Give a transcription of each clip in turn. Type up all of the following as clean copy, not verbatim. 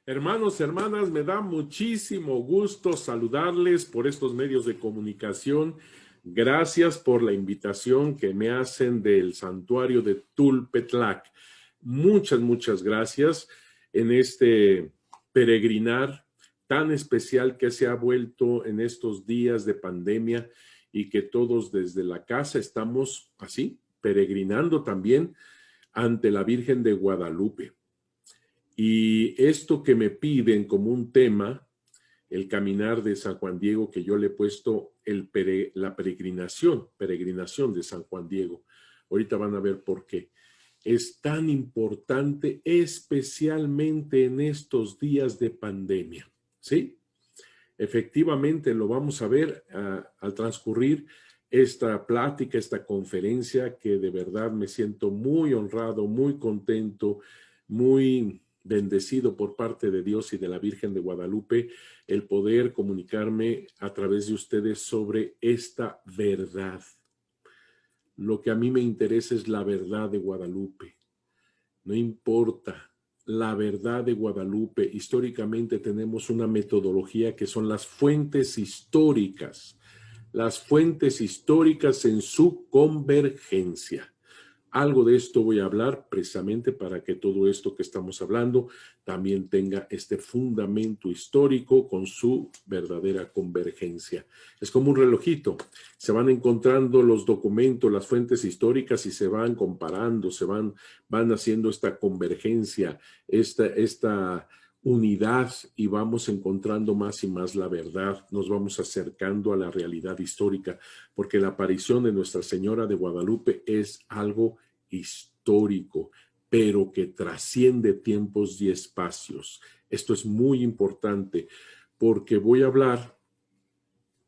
Hermanos, hermanas, me da muchísimo gusto saludarles por estos medios de comunicación. Gracias por la invitación que me hacen del santuario de Tulpetlac. Muchas gracias en este peregrinar tan especial que se ha vuelto en estos días de pandemia y que todos desde la casa estamos así, peregrinando también ante la Virgen de Guadalupe. Y esto que me piden como un tema, el caminar de San Juan Diego, que yo le he puesto la peregrinación de San Juan Diego. Ahorita van a ver por qué. Es tan importante, especialmente en estos días de pandemia, ¿sí? Efectivamente, lo vamos a ver al transcurrir esta plática, esta conferencia, que de verdad me siento muy honrado, muy contento, muy bendecido por parte de Dios y de la Virgen de Guadalupe, el poder comunicarme a través de ustedes sobre esta verdad. Lo que a mí me interesa es la verdad de Guadalupe. No importa la verdad de Guadalupe. Históricamente tenemos una metodología que son las fuentes históricas en su convergencia. Algo de esto voy a hablar precisamente para que todo esto que estamos hablando también tenga este fundamento histórico con su verdadera convergencia. Es como un relojito. Se van encontrando los documentos, las fuentes históricas y se van comparando, van haciendo esta convergencia, esta unidad y vamos encontrando más y más la verdad, nos vamos acercando a la realidad histórica, porque la aparición de Nuestra Señora de Guadalupe es algo histórico, pero que trasciende tiempos y espacios. Esto es muy importante, porque voy a hablar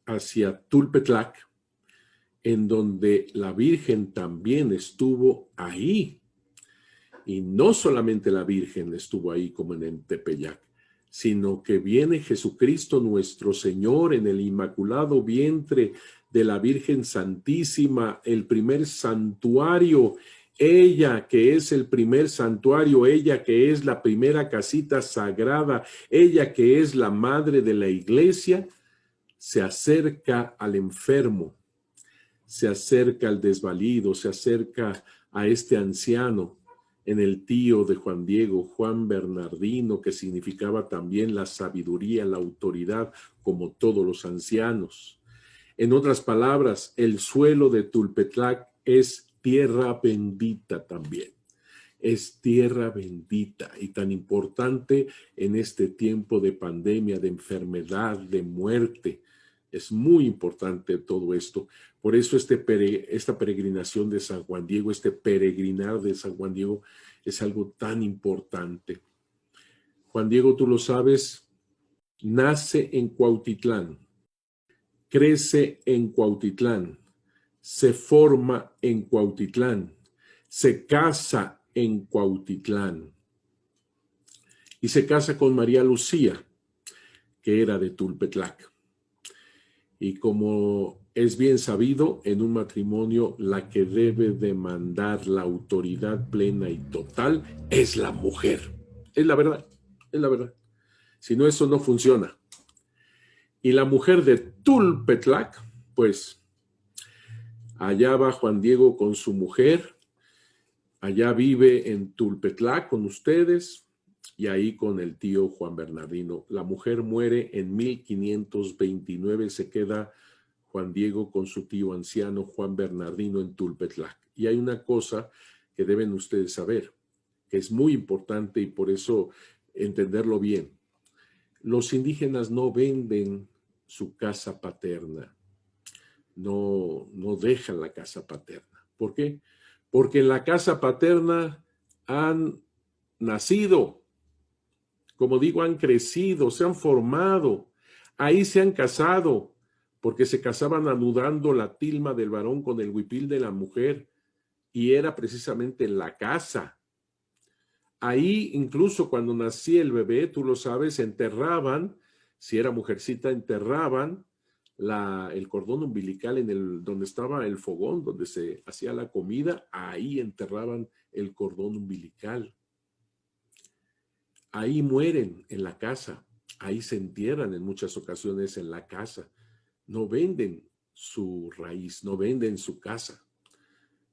hacia Tulpetlac, en donde la Virgen también estuvo ahí. Y no solamente la Virgen estuvo ahí como en Tepeyac, sino que viene Jesucristo nuestro Señor en el inmaculado vientre de la Virgen Santísima, el primer santuario. Ella que es el primer santuario, ella que es la primera casita sagrada, ella que es la madre de la iglesia, se acerca al enfermo, se acerca al desvalido, se acerca a este anciano, en el tío de Juan Diego, Juan Bernardino, que significaba también la sabiduría, la autoridad, como todos los ancianos. En otras palabras, el suelo de Tulpetlac es tierra bendita también. Es tierra bendita y tan importante en este tiempo de pandemia, de enfermedad, de muerte. Es muy importante todo esto. Por eso esta peregrinación de San Juan Diego, este peregrinar de San Juan Diego es algo tan importante. Juan Diego, tú lo sabes, nace en Cuautitlán, crece en Cuautitlán, se forma en Cuautitlán, se casa en Cuautitlán y se casa con María Lucía, que era de Tulpetlac. Y como es bien sabido, en un matrimonio la que debe demandar la autoridad plena y total es la mujer. Es la verdad, es la verdad. Si no, eso no funciona. Y la mujer de Tulpetlac, pues allá va Juan Diego con su mujer, allá vive en Tulpetlac con ustedes y ahí con el tío Juan Bernardino. La mujer muere en 1529, se queda Juan Diego con su tío anciano Juan Bernardino en Tulpetlac. Y hay una cosa que deben ustedes saber, que es muy importante y por eso entenderlo bien. Los indígenas no venden su casa paterna, no dejan la casa paterna. ¿Por qué? Porque en la casa paterna han nacido, como digo, han crecido, se han formado, ahí se han casado, porque se casaban anudando la tilma del varón con el huipil de la mujer, y era precisamente en la casa. Ahí, incluso cuando nacía el bebé, tú lo sabes, enterraban, si era mujercita, enterraban el cordón umbilical donde estaba el fogón, donde se hacía la comida, ahí enterraban el cordón umbilical. ahí mueren en la casa, ahí se entierran en muchas ocasiones en la casa. No venden su raíz, no venden su casa.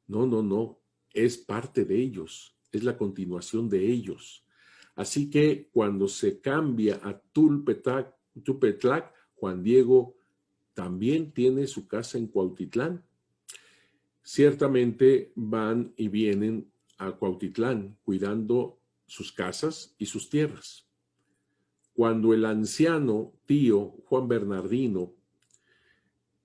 No, no, no, es parte de ellos, es la continuación de ellos. Así que cuando se cambia a Tulpetlac, Juan Diego también tiene su casa en Cuautitlán. Ciertamente van y vienen a Cuautitlán cuidando sus casas y sus tierras. Cuando el anciano tío Juan Bernardino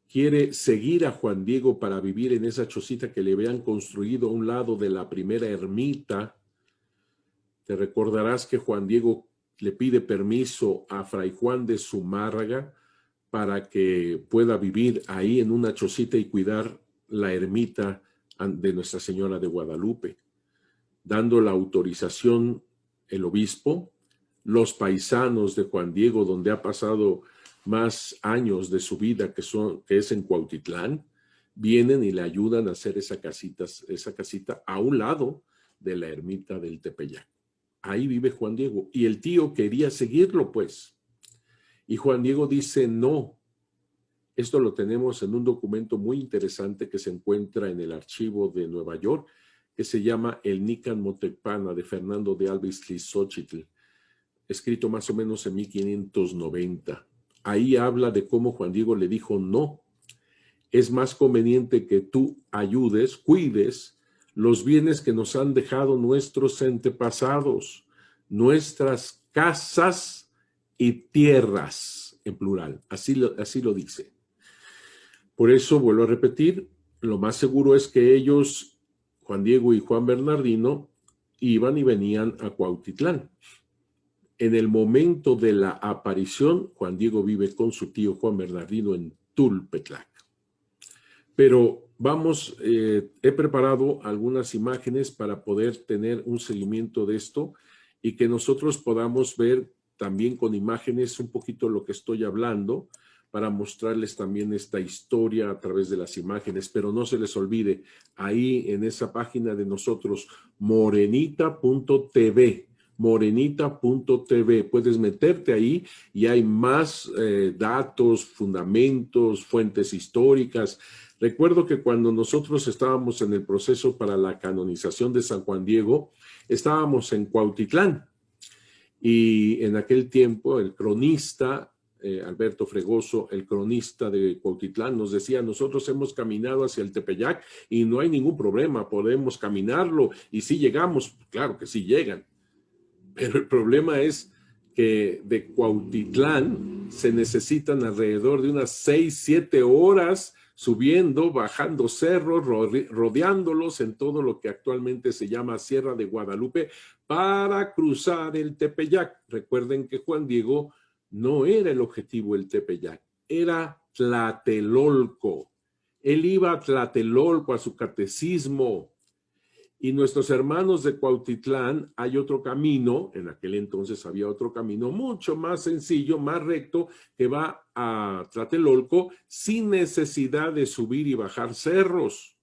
quiere seguir a Juan Diego para vivir en esa chocita que le habían construido a un lado de la primera ermita, te recordarás que Juan Diego le pide permiso a Fray Juan de Zumárraga para que pueda vivir ahí en una chocita y cuidar la ermita de Nuestra Señora de Guadalupe, dando la autorización el obispo, los paisanos de Juan Diego, donde ha pasado más años de su vida, que es en Cuautitlán, vienen y le ayudan a hacer esa casita a un lado de la ermita del Tepeyac. Ahí vive Juan Diego. Y el tío quería seguirlo, pues. Y Juan Diego dice no. Esto lo tenemos en un documento muy interesante que se encuentra en el archivo de Nueva York, que se llama El Nican Motecpana, de Fernando de Alba Izlizóchitl, escrito más o menos en 1590. Ahí habla de cómo Juan Diego le dijo no. Es más conveniente que tú ayudes, cuides los bienes que nos han dejado nuestros antepasados, nuestras casas y tierras, en plural. Así lo dice. Por eso, vuelvo a repetir, lo más seguro es que ellos, Juan Diego y Juan Bernardino, iban y venían a Cuautitlán. En el momento de la aparición, Juan Diego vive con su tío Juan Bernardino en Tulpetlac. Pero vamos, he preparado algunas imágenes para poder tener un seguimiento de esto y que nosotros podamos ver también con imágenes un poquito lo que estoy hablando, para mostrarles también esta historia a través de las imágenes. Pero no se les olvide, ahí en esa página de nosotros, morenita.tv, morenita.tv, puedes meterte ahí y hay más datos, fundamentos, fuentes históricas. Recuerdo que cuando nosotros estábamos en el proceso para la canonización de San Juan Diego, estábamos en Cuautitlán y en aquel tiempo el cronista Alberto Fregoso, el cronista de Cuautitlán, nos decía: nosotros hemos caminado hacia el Tepeyac y no hay ningún problema, podemos caminarlo y si llegamos, claro que sí llegan, pero el problema es que de Cuautitlán se necesitan alrededor de unas 6, 7 horas subiendo, bajando cerros, rodeándolos en todo lo que actualmente se llama Sierra de Guadalupe para cruzar el Tepeyac. Recuerden que Juan Diego no era el objetivo el Tepeyac, era Tlatelolco. Él iba a Tlatelolco, a su catecismo. Y nuestros hermanos de Cuautitlán, hay otro camino, en aquel entonces había otro camino mucho más sencillo, más recto, que va a Tlatelolco sin necesidad de subir y bajar cerros.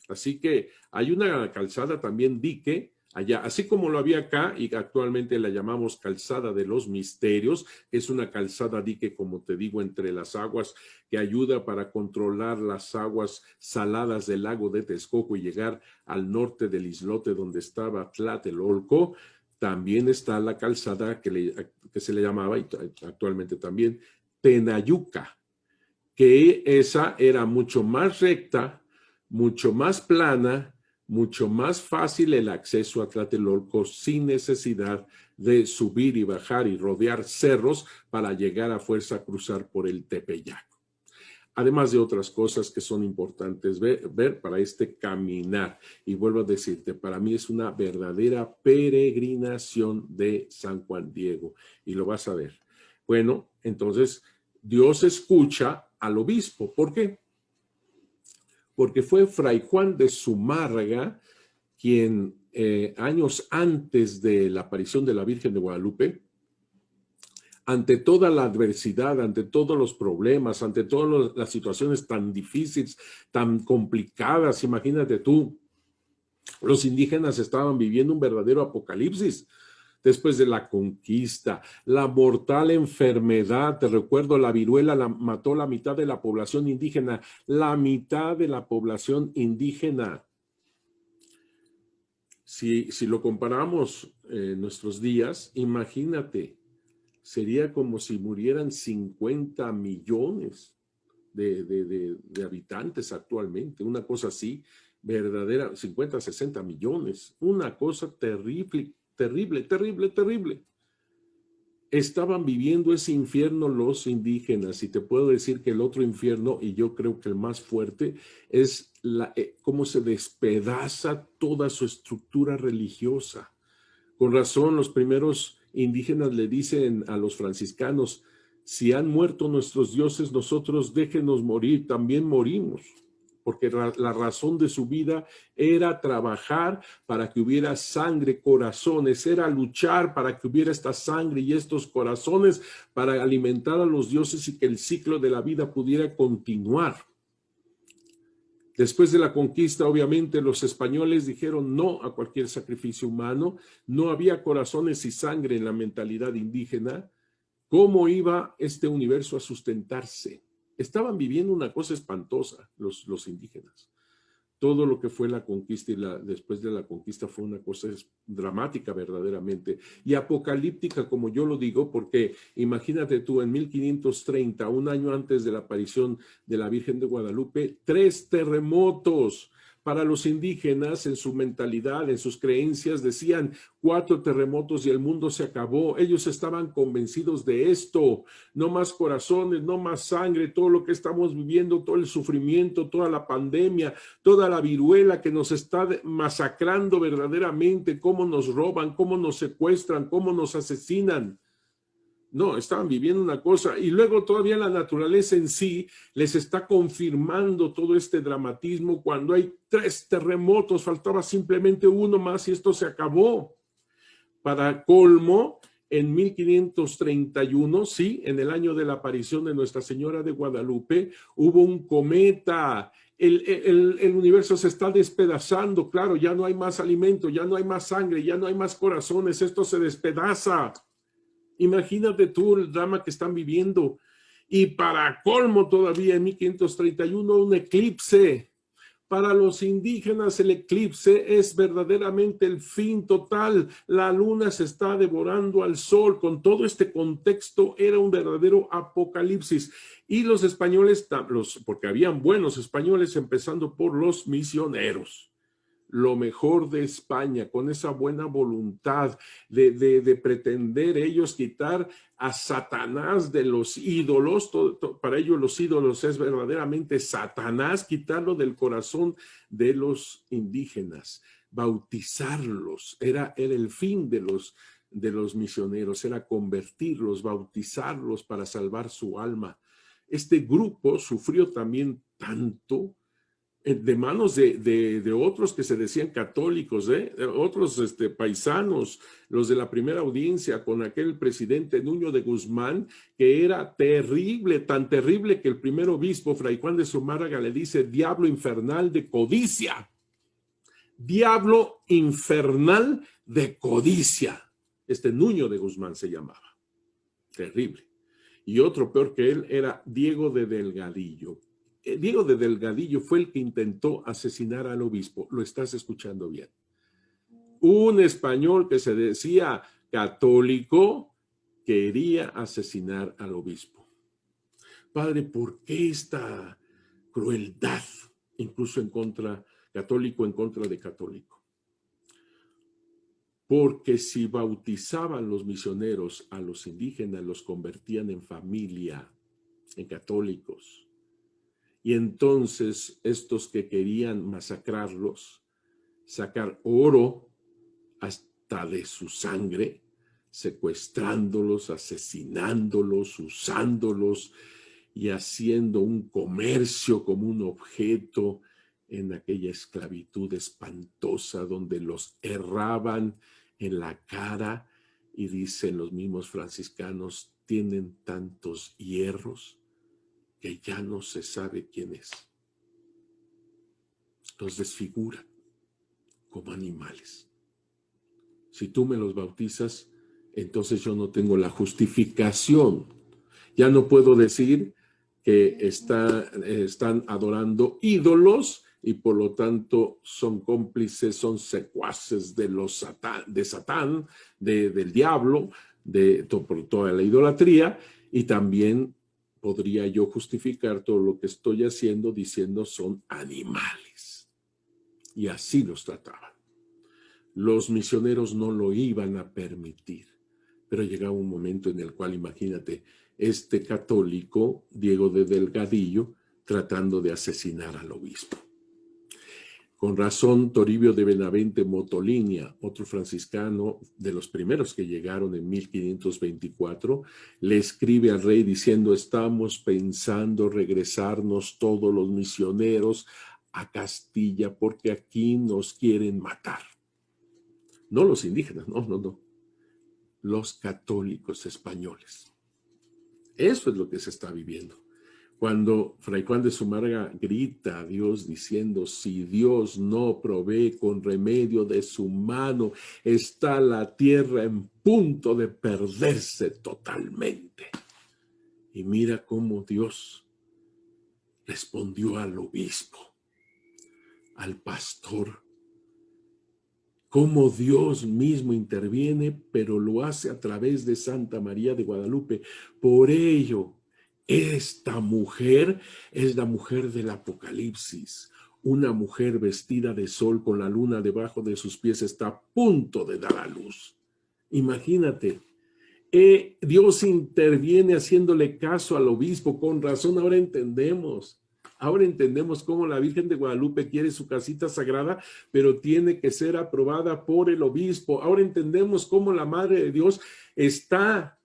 Así que hay una calzada también dique allá, así como lo había acá y actualmente la llamamos Calzada de los Misterios, que es una calzada dique, como te digo, entre las aguas, que ayuda para controlar las aguas saladas del lago de Texcoco y llegar al norte del islote donde estaba Tlatelolco. También está la calzada que se le llamaba, y actualmente también, Tenayuca, que esa era mucho más recta, mucho más plana, mucho más fácil el acceso a Tlatelolco sin necesidad de subir y bajar y rodear cerros para llegar a fuerza a cruzar por el Tepeyac. Además de otras cosas que son importantes ver para este caminar. Y vuelvo a decirte, para mí es una verdadera peregrinación de San Juan Diego. Y lo vas a ver. Bueno, entonces Dios escucha al obispo. ¿Por qué? Porque fue Fray Juan de Zumárraga quien años antes de la aparición de la Virgen de Guadalupe, ante toda la adversidad, ante todos los problemas, ante todas las situaciones tan difíciles, tan complicadas, imagínate tú, los indígenas estaban viviendo un verdadero apocalipsis. después de la conquista, la mortal enfermedad, te recuerdo, la viruela mató la mitad de la población indígena, la mitad de la población indígena. Si lo comparamos en nuestros días, imagínate, sería como si murieran 50 millones de habitantes actualmente, una cosa así, verdadera, 50, 60 millones, una cosa terrible, terrible, terrible, terrible. Estaban viviendo ese infierno los indígenas, y te puedo decir que el otro infierno, y yo creo que el más fuerte, es cómo se despedaza toda su estructura religiosa. Con razón, los primeros indígenas le dicen a los franciscanos: si han muerto nuestros dioses, nosotros déjenos morir, también morimos. Porque la razón de su vida era trabajar para que hubiera sangre, corazones, era luchar para que hubiera esta sangre y estos corazones para alimentar a los dioses y que el ciclo de la vida pudiera continuar. Después de la conquista, obviamente, los españoles dijeron no a cualquier sacrificio humano, no había corazones y sangre en la mentalidad indígena. ¿Cómo iba este universo a sustentarse? Estaban viviendo una cosa espantosa los indígenas. Todo lo que fue la conquista y después de la conquista fue una cosa dramática verdaderamente y apocalíptica, como yo lo digo, porque imagínate tú, en 1530, un año antes de la aparición de la Virgen de Guadalupe, 3 terremotos. Para los indígenas, en su mentalidad, en sus creencias, decían 4 terremotos y el mundo se acabó. Ellos estaban convencidos de esto. No más corazones, no más sangre, todo lo que estamos viviendo, todo el sufrimiento, toda la pandemia, toda la viruela que nos está masacrando verdaderamente, cómo nos roban, cómo nos secuestran, cómo nos asesinan. No, estaban viviendo una cosa y luego todavía la naturaleza en sí les está confirmando todo este dramatismo cuando hay 3 terremotos, faltaba simplemente uno más y esto se acabó. Para colmo, en 1531, sí, en el año de la aparición de Nuestra Señora de Guadalupe, hubo un cometa. El universo se está despedazando, claro, ya no hay más alimento, ya no hay más sangre, ya no hay más corazones, esto se despedaza. Imagínate tú el drama que están viviendo. Y para colmo todavía en 1531 un eclipse. Para los indígenas el eclipse es verdaderamente el fin total. La luna se está devorando al sol. Con todo este contexto era un verdadero apocalipsis. Y los españoles, porque habían buenos españoles, empezando por los misioneros, lo mejor de España, con esa buena voluntad de pretender ellos quitar a Satanás de los ídolos. Para ellos los ídolos es verdaderamente Satanás, quitarlo del corazón de los indígenas, bautizarlos, era el fin de los misioneros, era convertirlos, bautizarlos para salvar su alma. Este grupo sufrió también tanto de manos de otros que se decían católicos, otros paisanos, los de la primera audiencia con aquel presidente Nuño de Guzmán, que era terrible, tan terrible que el primer obispo, Fray Juan de Zumárraga, le dice: diablo infernal de codicia. Diablo infernal de codicia. Nuño de Guzmán se llamaba. Terrible. Y otro peor que él era Diego de Delgadillo. Diego de Delgadillo fue el que intentó asesinar al obispo. Lo estás escuchando bien. Un español que se decía católico quería asesinar al obispo. Padre, ¿por qué esta crueldad, incluso en contra de católico? Porque si bautizaban los misioneros a los indígenas, los convertían en familia, en católicos. Y entonces estos que querían masacrarlos, sacar oro hasta de su sangre, secuestrándolos, asesinándolos, usándolos y haciendo un comercio como un objeto en aquella esclavitud espantosa donde los herraban en la cara, y dicen los mismos franciscanos: tienen tantos hierros que ya no se sabe quién es. Los desfiguran como animales. Si tú me los bautizas, entonces yo no tengo la justificación. Ya no puedo decir que están adorando ídolos y por lo tanto son cómplices, son secuaces de Satán, del diablo, por toda la idolatría, y también podría yo justificar todo lo que estoy haciendo diciendo son animales. Y así los trataban. Los misioneros no lo iban a permitir, pero llegaba un momento en el cual, imagínate, este católico, Diego de Delgadillo, tratando de asesinar al obispo. Con razón, Toribio de Benavente Motolinia, otro franciscano de los primeros que llegaron en 1524, le escribe al rey diciendo: estamos pensando regresarnos todos los misioneros a Castilla porque aquí nos quieren matar. No los indígenas, no. Los católicos españoles. Eso es lo que se está viviendo. Cuando Fray Juan de Zumarraga grita a Dios diciendo: si Dios no provee con remedio de su mano, está la tierra en punto de perderse totalmente. Y mira cómo Dios respondió al obispo, al pastor, cómo Dios mismo interviene, pero lo hace a través de Santa María de Guadalupe. Por ello, esta mujer es la mujer del Apocalipsis. Una mujer vestida de sol con la luna debajo de sus pies está a punto de dar a luz. Imagínate, Dios interviene haciéndole caso al obispo. Con razón, ahora entendemos. Ahora entendemos cómo la Virgen de Guadalupe quiere su casita sagrada, pero tiene que ser aprobada por el obispo. Ahora entendemos cómo la Madre de Dios está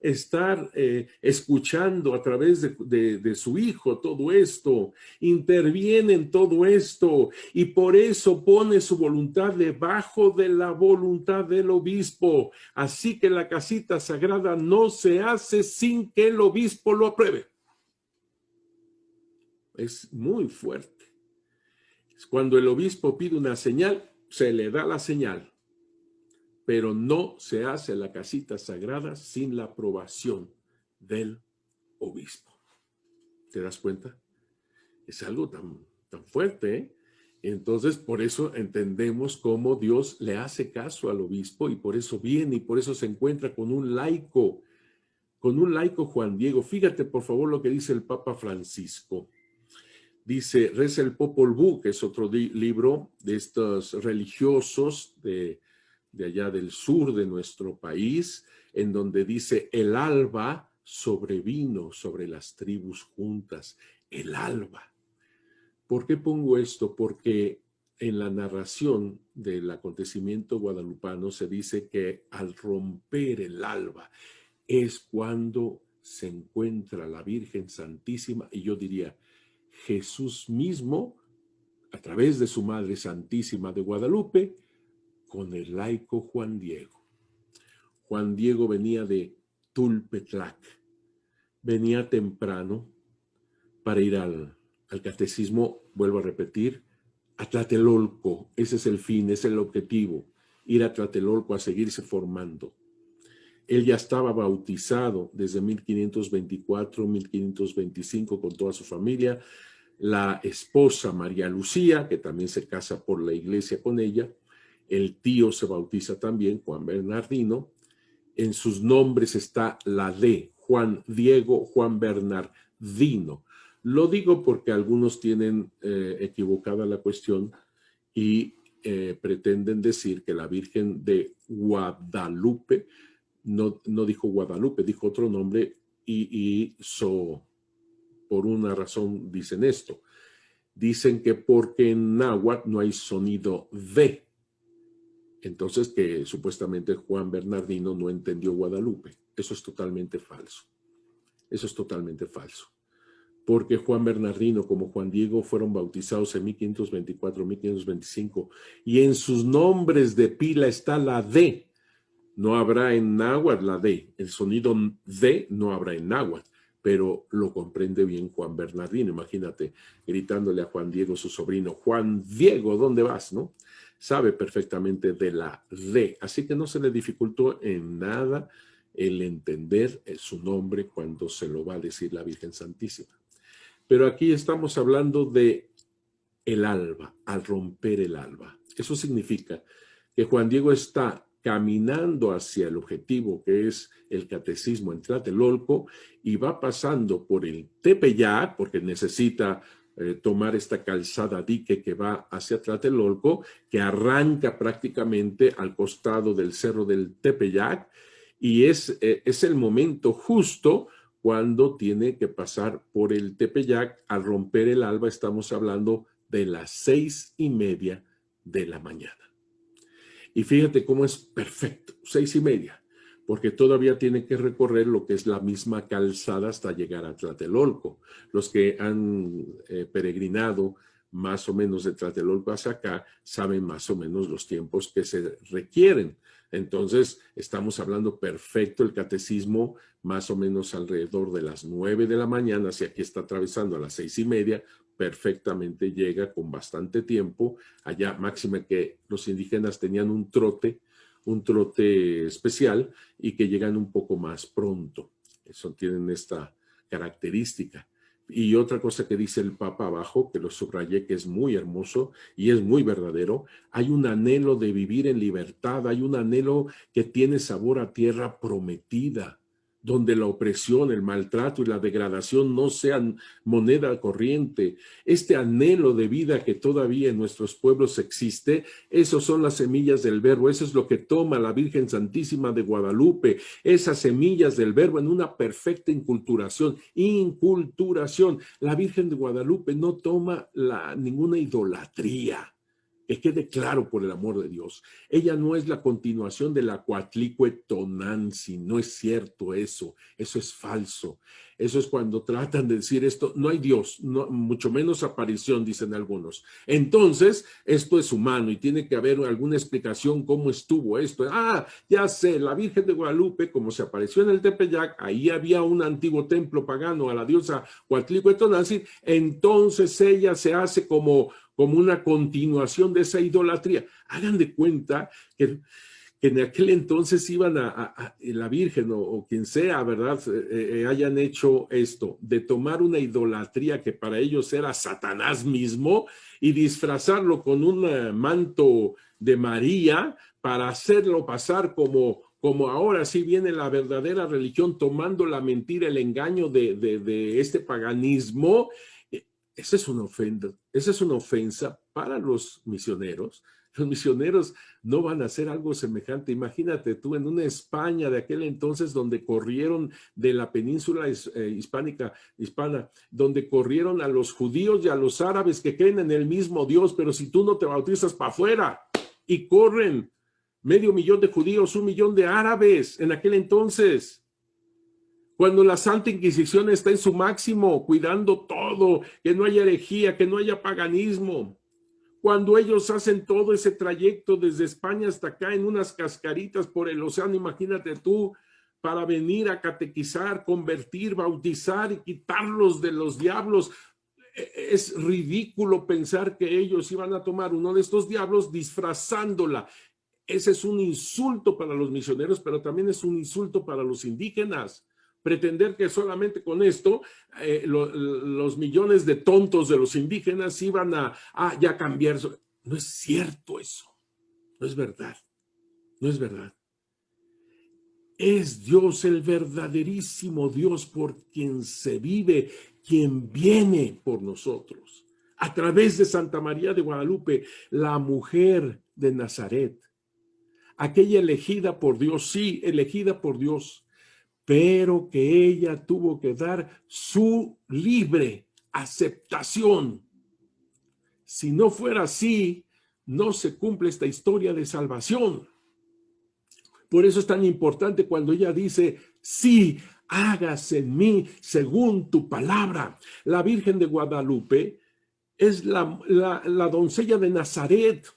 escuchando a través de su Hijo todo esto, interviene en todo esto y por eso pone su voluntad debajo de la voluntad del obispo. Así que la casita sagrada no se hace sin que el obispo lo apruebe. Es muy fuerte. Cuando el obispo pide una señal, se le da la señal, pero no se hace la casita sagrada sin la aprobación del obispo. ¿Te das cuenta? Es algo tan fuerte, ¿eh? Entonces, por eso entendemos cómo Dios le hace caso al obispo y por eso viene y por eso se encuentra con un laico Juan Diego. Fíjate, por favor, lo que dice el Papa Francisco. Dice, reza el Popol Vuh, que es otro libro de estos religiosos de allá del sur de nuestro país, en donde dice, el alba sobrevino sobre las tribus juntas. El alba. ¿Por qué pongo esto? Porque en la narración del acontecimiento guadalupano se dice que al romper el alba es cuando se encuentra la Virgen Santísima, y yo diría, Jesús mismo, a través de su Madre Santísima de Guadalupe, con el laico Juan Diego. Juan Diego venía de Tulpetlac, venía temprano para ir al catecismo, vuelvo a repetir, a Tlatelolco. Ese es el fin, ese es el objetivo, ir a Tlatelolco a seguirse formando. Él ya estaba bautizado desde 1524, 1525 con toda su familia. La esposa María Lucía, que también se casa por la iglesia con ella. El tío se bautiza también, Juan Bernardino. En sus nombres está la D, Juan Diego, Juan Bernardino. Lo digo porque algunos tienen equivocada la cuestión y pretenden decir que la Virgen de Guadalupe, no dijo Guadalupe, dijo otro nombre y por una razón dicen esto. Dicen que porque en náhuatl no hay sonido D. Entonces que supuestamente Juan Bernardino no entendió Guadalupe. Eso es totalmente falso. Eso es totalmente falso. Porque Juan Bernardino como Juan Diego fueron bautizados en 1524, 1525 y en sus nombres de pila está la D. No habrá en náhuatl la D. El sonido D no habrá en náhuatl, pero lo comprende bien Juan Bernardino. Imagínate, gritándole a Juan Diego, su sobrino, Juan Diego, ¿dónde vas? ¿No? Sabe perfectamente de la D. Así que no se le dificultó en nada el entender su nombre cuando se lo va a decir la Virgen Santísima. Pero aquí estamos hablando de el alba, al romper el alba. Eso significa que Juan Diego está caminando hacia el objetivo, que es el catecismo en Tlatelolco, y va pasando por el Tepeyac, porque necesita tomar esta calzada dique que va hacia Tlatelolco, que arranca prácticamente al costado del cerro del Tepeyac, y es el momento justo cuando tiene que pasar por el Tepeyac. Al romper el alba estamos hablando de las 6:30 de la mañana. Y fíjate cómo es perfecto, 6:30, porque todavía tiene que recorrer lo que es la misma calzada hasta llegar a Tlatelolco. Los que han peregrinado más o menos de Tlatelolco hacia acá saben más o menos los tiempos que se requieren. Entonces, estamos hablando perfecto, el catecismo más o menos alrededor de las 9 de la mañana, si aquí está atravesando a las 6:30, perfectamente llega con bastante tiempo. Allá, máxima que los indígenas tenían un trote especial y que llegan un poco más pronto. Eso tienen esta característica. Y otra cosa que dice el Papa abajo, que lo subrayé, que es muy hermoso y es muy verdadero: hay un anhelo de vivir en libertad, hay un anhelo que tiene sabor a tierra prometida, donde la opresión, el maltrato y la degradación no sean moneda corriente. Este anhelo de vida que todavía en nuestros pueblos existe, esos son las semillas del verbo, eso es lo que toma la Virgen Santísima de Guadalupe, esas semillas del verbo en una perfecta inculturación. La Virgen de Guadalupe no toma ninguna idolatría. Que quede claro, por el amor de Dios. Ella no es la continuación de la Coatlicue Tonanzi, no es cierto eso es falso. Eso es cuando tratan de decir esto, no hay Dios, no, mucho menos aparición, dicen algunos. Entonces, esto es humano y tiene que haber alguna explicación cómo estuvo esto. Ya sé, la Virgen de Guadalupe, como se apareció en el Tepeyac, ahí había un antiguo templo pagano a la diosa Coatlicue Tonanzi, entonces ella se hace como una continuación de esa idolatría. Hagan de cuenta que en aquel entonces iban la Virgen o quien sea, ¿verdad? Hayan hecho esto, de tomar una idolatría que para ellos era Satanás mismo y disfrazarlo con un manto de María para hacerlo pasar como ahora sí viene la verdadera religión, tomando la mentira, el engaño de este paganismo. Esa es una ofensa para los misioneros. Los misioneros no van a hacer algo semejante. Imagínate tú en una España de aquel entonces donde corrieron de la península hispana, donde corrieron a los judíos y a los árabes que creen en el mismo Dios, pero si tú no te bautizas, para afuera, y corren 500,000 de judíos, 1,000,000 de árabes en aquel entonces. Cuando la Santa Inquisición está en su máximo, cuidando todo, que no haya herejía, que no haya paganismo. Cuando ellos hacen todo ese trayecto desde España hasta acá en unas cascaritas por el océano, imagínate tú, para venir a catequizar, convertir, bautizar y quitarlos de los diablos. Es ridículo pensar que ellos iban a tomar uno de estos diablos disfrazándola. Ese es un insulto para los misioneros, pero también es un insulto para los indígenas. Pretender que solamente con esto los millones de tontos de los indígenas iban a ya cambiar. No es cierto eso. No es verdad. No es verdad. Es Dios, el verdaderísimo Dios, por quien se vive, quien viene por nosotros. A través de Santa María de Guadalupe, la mujer de Nazaret. Aquella elegida por Dios, sí, elegida por Dios, pero que ella tuvo que dar su libre aceptación. Si no fuera así, no se cumple esta historia de salvación. Por eso es tan importante cuando ella dice, sí, hágase en mí según tu palabra. La Virgen de Guadalupe es la doncella de Nazaret.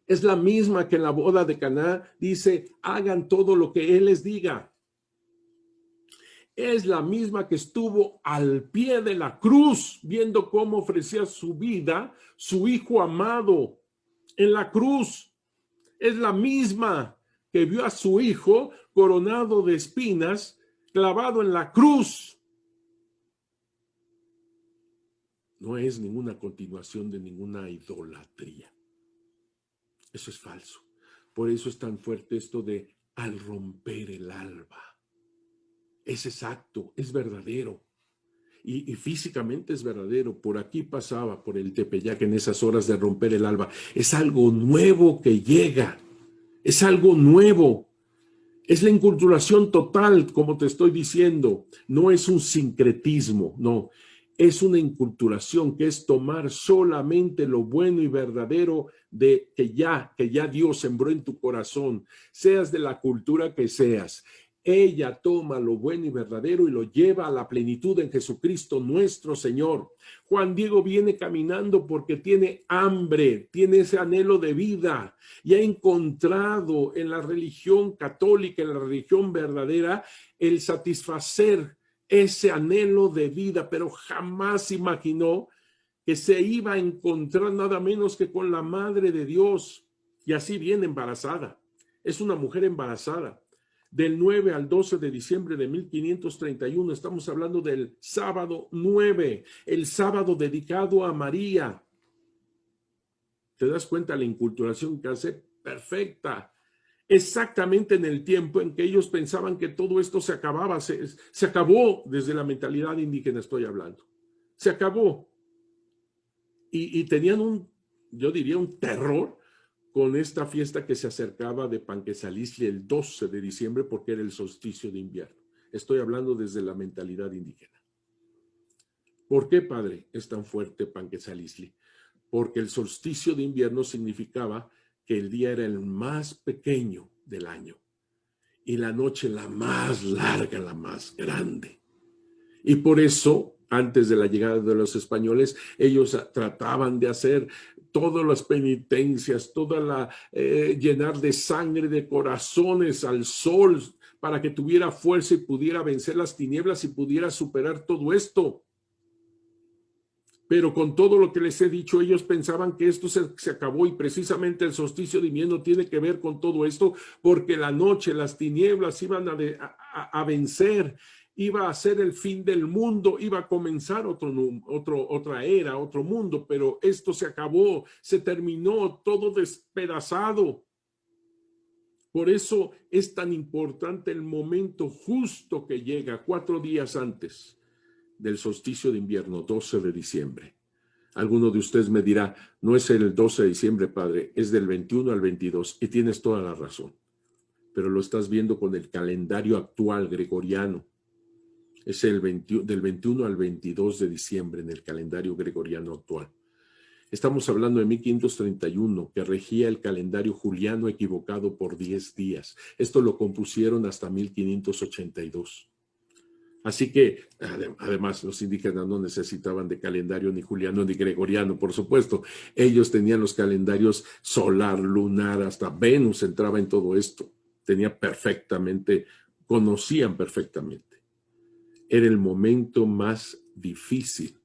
Es la misma que en la boda de Caná dice, hagan todo lo que Él les diga. Es la misma que estuvo al pie de la cruz, viendo cómo ofrecía su vida, su hijo amado, en la cruz. Es la misma que vio a su hijo coronado de espinas, clavado en la cruz. No es ninguna continuación de ninguna idolatría. Eso es falso. Por eso es tan fuerte esto de al romper el alba. Es exacto, es verdadero. Y físicamente es verdadero. Por aquí pasaba, por el Tepeyac, en esas horas de romper el alba. Es algo nuevo que llega. Es algo nuevo. Es la inculturación total, como te estoy diciendo. No es un sincretismo, no. Es una inculturación que es tomar solamente lo bueno y verdadero de que ya Dios sembró en tu corazón, seas de la cultura que seas. Ella toma lo bueno y verdadero y lo lleva a la plenitud en Jesucristo nuestro Señor. Juan Diego viene caminando porque tiene hambre, tiene ese anhelo de vida y ha encontrado en la religión católica, en la religión verdadera, el satisfacer ese anhelo de vida, pero jamás imaginó que se iba a encontrar nada menos que con la Madre de Dios. Y así viene embarazada. Es una mujer embarazada. Del 9 al 12 de diciembre de 1531, estamos hablando del sábado 9, el sábado dedicado a María. ¿Te das cuenta la inculturación que hace? Perfecta. Exactamente en el tiempo en que ellos pensaban que todo esto se acababa, se acabó. Desde la mentalidad indígena estoy hablando. Se acabó. Y tenían yo diría, un terror con esta fiesta que se acercaba de Panquetzalistli el 12 de diciembre porque era el solsticio de invierno. Estoy hablando desde la mentalidad indígena. ¿Por qué, padre, es tan fuerte Panquetzalistli? Porque el solsticio de invierno significaba que el día era el más pequeño del año y la noche la más larga, la más grande. Y por eso, antes de la llegada de los españoles, ellos trataban de hacer todas las penitencias, llenar de sangre, de corazones al sol, para que tuviera fuerza y pudiera vencer las tinieblas y pudiera superar todo esto. Pero con todo lo que les he dicho, ellos pensaban que esto se acabó y precisamente el solsticio de invierno tiene que ver con todo esto, porque la noche, las tinieblas iban a vencer, iba a ser el fin del mundo, iba a comenzar otra era, otro mundo, pero esto se acabó, se terminó, todo despedazado. Por eso es tan importante el momento justo que llega 4 días antes del solsticio de invierno, 12 de diciembre. Alguno de ustedes me dirá, no es el 12 de diciembre, padre, es del 21 al 22, y tienes toda la razón. Pero lo estás viendo con el calendario actual gregoriano. Es del 21 al 22 de diciembre en el calendario gregoriano actual. Estamos hablando de 1531, que regía el calendario juliano equivocado por 10 días. Esto lo compusieron hasta 1582. Así que, además, los indígenas no necesitaban de calendario ni juliano ni gregoriano, por supuesto. Ellos tenían los calendarios solar, lunar, hasta Venus entraba en todo esto. Conocían perfectamente. Era el momento más difícil.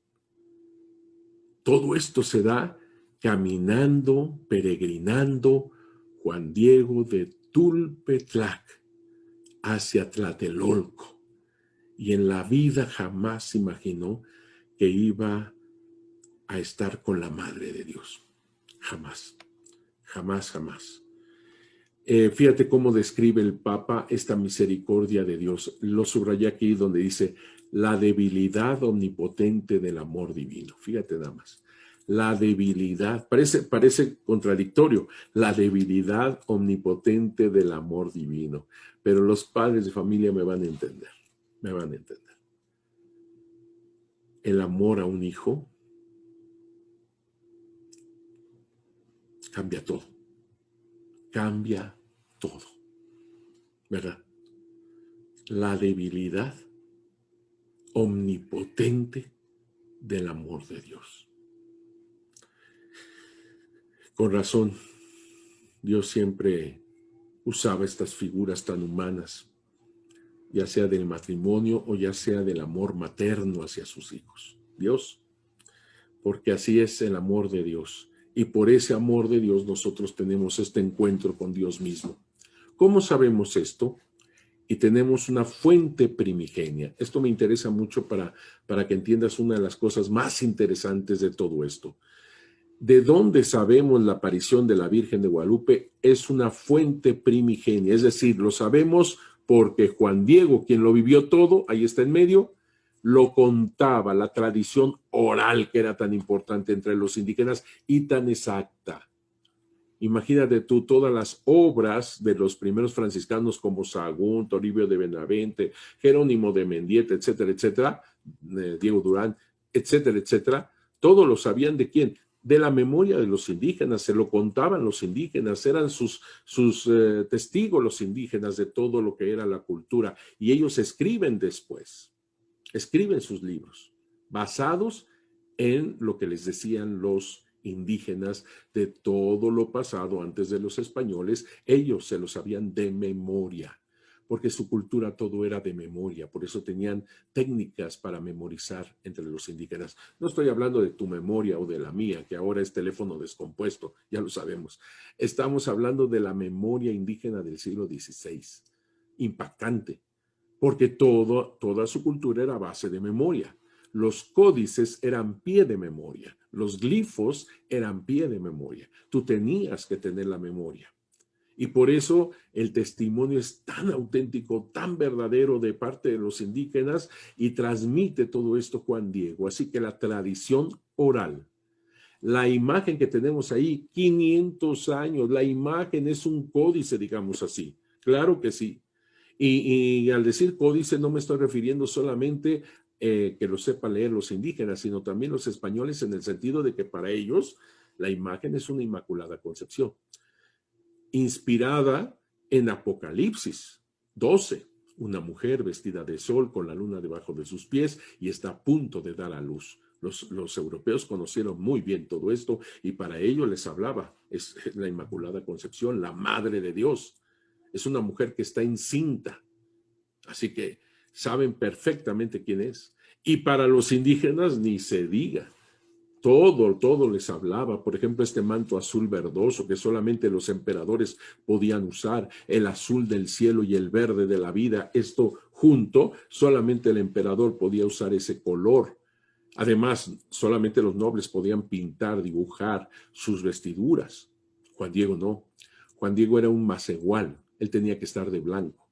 Todo esto se da caminando, peregrinando, Juan Diego de Tulpetlac hacia Tlatelolco. Y en la vida jamás imaginó que iba a estar con la Madre de Dios. Jamás, jamás, jamás. Fíjate cómo describe el Papa esta misericordia de Dios. Lo subrayé aquí donde dice la debilidad omnipotente del amor divino. Fíjate nada más. La debilidad, parece contradictorio, la debilidad omnipotente del amor divino. Pero los padres de familia me van a entender. Me van a entender. El amor a un hijo cambia todo. Cambia todo. ¿Verdad? La debilidad omnipotente del amor de Dios. Con razón, Dios siempre usaba estas figuras tan humanas, ya sea del matrimonio o ya sea del amor materno hacia sus hijos. Dios, porque así es el amor de Dios. Y por ese amor de Dios nosotros tenemos este encuentro con Dios mismo. ¿Cómo sabemos esto? Y tenemos una fuente primigenia. Esto me interesa mucho para que entiendas una de las cosas más interesantes de todo esto. ¿De dónde sabemos la aparición de la Virgen de Guadalupe? Es una fuente primigenia, es decir, lo sabemos porque Juan Diego, quien lo vivió todo, ahí está en medio, lo contaba, la tradición oral que era tan importante entre los indígenas y tan exacta. Imagínate tú todas las obras de los primeros franciscanos como Sahagún, Toribio de Benavente, Jerónimo de Mendieta, etcétera, etcétera, Diego Durán, etcétera, etcétera. Todos lo sabían de quién, de la memoria de los indígenas, se lo contaban los indígenas, eran sus testigos los indígenas de todo lo que era la cultura, y ellos escriben después, escriben sus libros, basados en lo que les decían los indígenas de todo lo pasado antes de los españoles. Ellos se lo sabían de memoria, porque su cultura todo era de memoria, por eso tenían técnicas para memorizar entre los indígenas. No estoy hablando de tu memoria o de la mía, que ahora es teléfono descompuesto, ya lo sabemos. Estamos hablando de la memoria indígena del siglo XVI, impactante, porque toda su cultura era a base de memoria. Los códices eran pie de memoria, los glifos eran pie de memoria. Tú tenías que tener la memoria. Y por eso el testimonio es tan auténtico, tan verdadero de parte de los indígenas, y transmite todo esto Juan Diego. Así que la tradición oral, la imagen que tenemos ahí, 500 años, la imagen es un códice, digamos así. Claro que sí. Y al decir códice no me estoy refiriendo solamente que lo sepan leer los indígenas, sino también los españoles, en el sentido de que para ellos la imagen es una inmaculada concepción, inspirada en Apocalipsis 12, una mujer vestida de sol con la luna debajo de sus pies y está a punto de dar a luz. Los europeos conocieron muy bien todo esto y para ellos les hablaba, es la Inmaculada Concepción, la Madre de Dios. Es una mujer que está encinta, así que saben perfectamente quién es. Y para los indígenas ni se diga. Todo les hablaba. Por ejemplo, este manto azul verdoso que solamente los emperadores podían usar, el azul del cielo y el verde de la vida, esto junto, solamente el emperador podía usar ese color. Además, solamente los nobles podían pintar, dibujar sus vestiduras. Juan Diego no. Juan Diego era un macehual, él tenía que estar de blanco.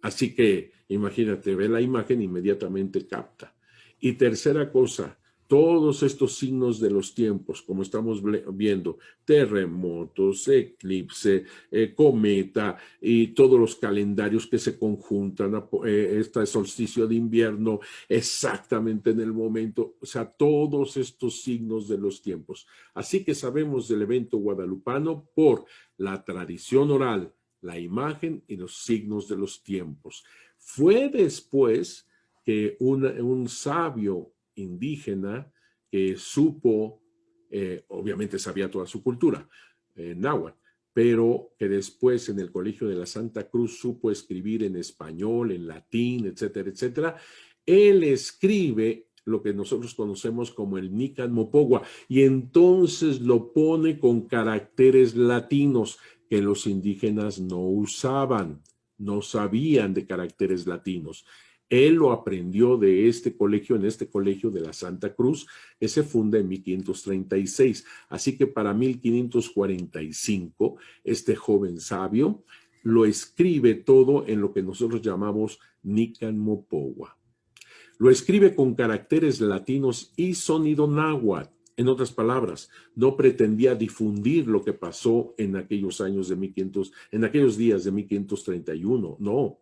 Así que, imagínate, ve la imagen, inmediatamente capta. Y tercera cosa, todos estos signos de los tiempos, como estamos viendo, terremotos, eclipse, cometa y todos los calendarios que se conjuntan, este solsticio de invierno, exactamente en el momento, o sea, todos estos signos de los tiempos. Así que sabemos del evento guadalupano por la tradición oral, la imagen y los signos de los tiempos. Fue después que un sabio indígena que supo, obviamente sabía toda su cultura, náhuatl, pero que después en el Colegio de la Santa Cruz supo escribir en español, en latín, etcétera, etcétera. Él escribe lo que nosotros conocemos como el Nican Mopogua, y entonces lo pone con caracteres latinos que los indígenas no usaban, no sabían de caracteres latinos. Él lo aprendió de este colegio, en este colegio de la Santa Cruz, que se funda en 1536. Así que para 1545, este joven sabio lo escribe todo en lo que nosotros llamamos Nican Mopogua. Lo escribe con caracteres latinos y sonido náhuatl. En otras palabras, no pretendía difundir lo que pasó en aquellos años de 1500, en aquellos días de 1531, no,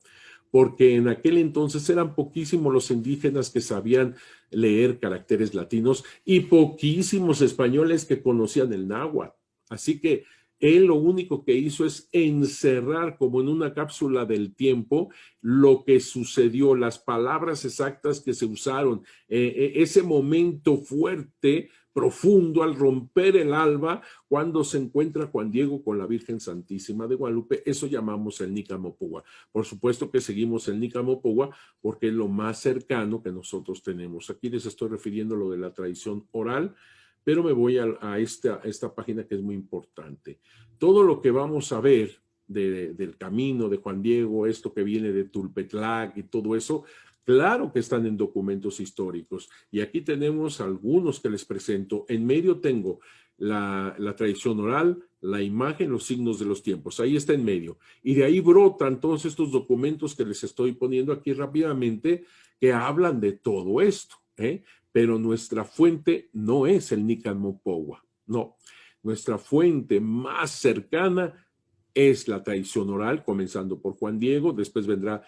porque en aquel entonces eran poquísimos los indígenas que sabían leer caracteres latinos y poquísimos españoles que conocían el náhuatl. Así que él lo único que hizo es encerrar como en una cápsula del tiempo lo que sucedió, las palabras exactas que se usaron, ese momento fuerte, profundo, al romper el alba, cuando se encuentra Juan Diego con la Virgen Santísima de Guadalupe. Eso llamamos el Nican Mopogua. Por supuesto que seguimos el Nican Mopogua porque es lo más cercano que nosotros tenemos. Aquí les estoy refiriendo lo de la tradición oral, pero me voy a esta página que es muy importante. Todo lo que vamos a ver del camino de Juan Diego, esto que viene de Tulpetlac y todo eso, claro que están en documentos históricos. Y aquí tenemos algunos que les presento. En medio tengo la tradición oral, la imagen, los signos de los tiempos. Ahí está en medio. Y de ahí brotan todos estos documentos que les estoy poniendo aquí rápidamente, que hablan de todo esto, ¿eh? Pero nuestra fuente no es el Nican Mopowa, no. Nuestra fuente más cercana es la tradición oral, comenzando por Juan Diego, después vendrá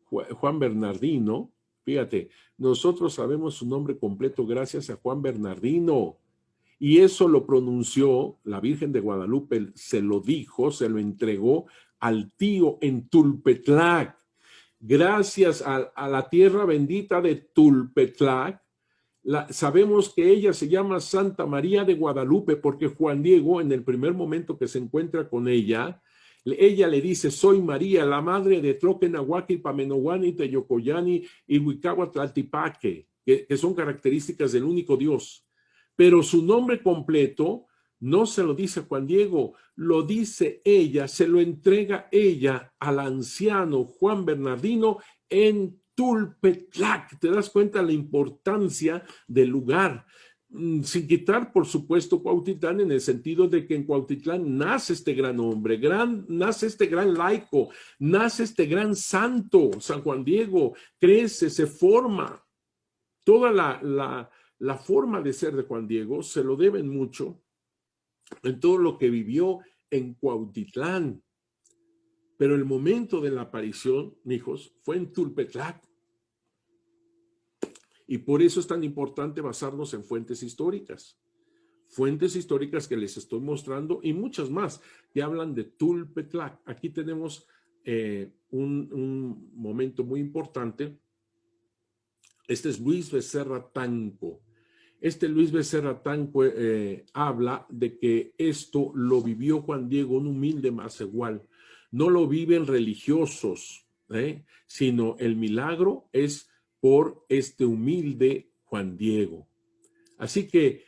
Juan Bernardino. Fíjate, nosotros sabemos su nombre completo gracias a Juan Bernardino. Y eso lo pronunció la Virgen de Guadalupe, se lo dijo, se lo entregó al tío en Tulpetlac. Gracias a la tierra bendita de Tulpetlac, sabemos que ella se llama Santa María de Guadalupe porque Juan Diego, en el primer momento que se encuentra con ella le dice: soy María, la madre de Tloquenahuaque, Pamenohuani, Teyocoyani y Huicahuatlaltipaque, que son características del único Dios. Pero su nombre completo no se lo dice Juan Diego, lo dice ella, se lo entrega ella al anciano Juan Bernardino en Tulpetlac. ¿Te das cuenta la importancia del lugar? Sin quitar, por supuesto, Cuautitlán, en el sentido de que en Cuautitlán nace este gran hombre, nace este gran laico, nace este gran santo, San Juan Diego, crece, se forma. Toda la forma de ser de Juan Diego se lo deben mucho en todo lo que vivió en Cuautitlán. Pero el momento de la aparición, mijos, fue en Tulpetlac. Y por eso es tan importante basarnos en fuentes históricas. Fuentes históricas que les estoy mostrando y muchas más que hablan de Tulpetlac. Aquí tenemos un momento muy importante. Este es Luis Becerra Tanco. Este Luis Becerra Tanco habla de que esto lo vivió Juan Diego, un humilde macehual. No lo viven religiosos, sino el milagro es por este humilde Juan Diego. Así que,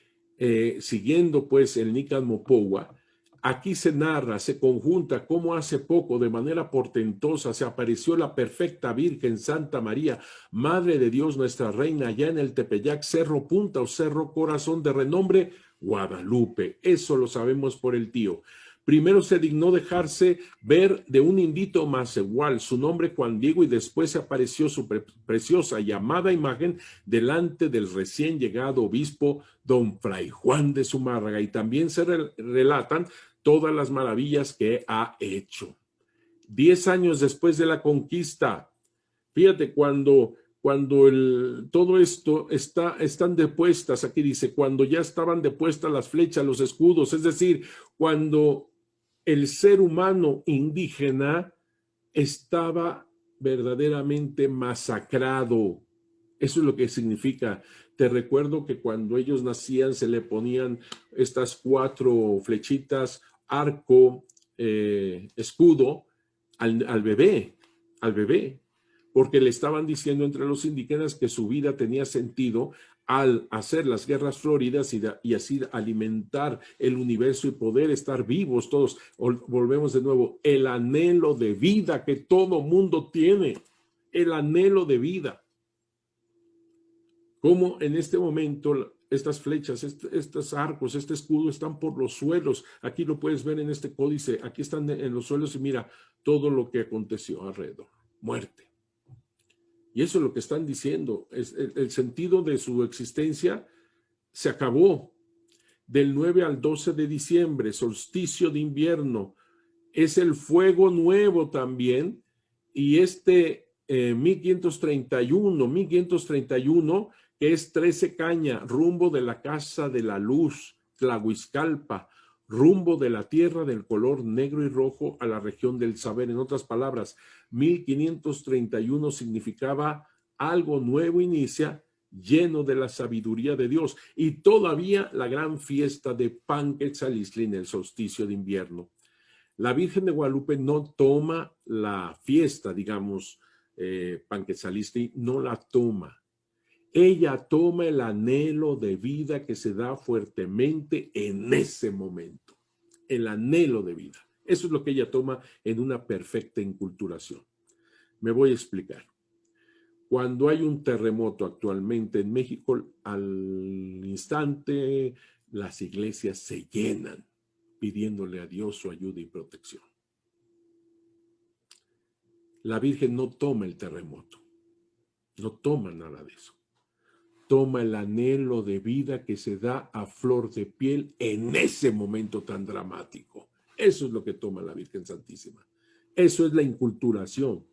siguiendo pues el Nican Mopowa, aquí se narra, se conjunta cómo hace poco, de manera portentosa, se apareció la perfecta Virgen Santa María, Madre de Dios, nuestra Reina, allá en el Tepeyac, Cerro Punta o Cerro Corazón de renombre, Guadalupe. Eso lo sabemos por el tío. Primero se dignó dejarse ver de un indito macehual, su nombre Juan Diego, y después se apareció su preciosa y amada imagen delante del recién llegado obispo don Fray Juan de Zumárraga, y también se relatan todas las maravillas que ha hecho. 10 años después de la conquista, fíjate, cuando todo esto están depuestas, aquí dice, cuando ya estaban depuestas las flechas, los escudos, es decir, cuando el ser humano indígena estaba verdaderamente masacrado. Eso es lo que significa. Te recuerdo que cuando ellos nacían se le ponían estas 4 flechitas, arco, escudo, al bebé, porque le estaban diciendo entre los indígenas que su vida tenía sentido al hacer las guerras floridas y así alimentar el universo y poder estar vivos todos. Volvemos de nuevo, el anhelo de vida que todo mundo tiene, el anhelo de vida. Como en este momento estas flechas, estos arcos, este escudo están por los suelos. Aquí lo puedes ver en este códice, aquí están en los suelos y mira todo lo que aconteció alrededor, muerte. Y eso es lo que están diciendo, el sentido de su existencia se acabó. Del 9 al 12 de diciembre, solsticio de invierno, es el fuego nuevo también, y 1531, que es 13 caña, rumbo de la casa de la luz, Tlahuizcalpa, rumbo de la tierra del color negro y rojo a la región del saber. En otras palabras, 1531 significaba algo nuevo inicia, lleno de la sabiduría de Dios, y todavía la gran fiesta de Panquetzalistli en el solsticio de invierno. La Virgen de Guadalupe no toma la fiesta, digamos, Panquetzalistli, no la toma. Ella toma el anhelo de vida que se da fuertemente en ese momento, el anhelo de vida. Eso es lo que ella toma en una perfecta inculturación. Me voy a explicar. Cuando hay un terremoto actualmente en México, al instante las iglesias se llenan pidiéndole a Dios su ayuda y protección. La Virgen no toma el terremoto, no toma nada de eso. Toma el anhelo de vida que se da a flor de piel en ese momento tan dramático. Eso es lo que toma la Virgen Santísima. Eso es la inculturación.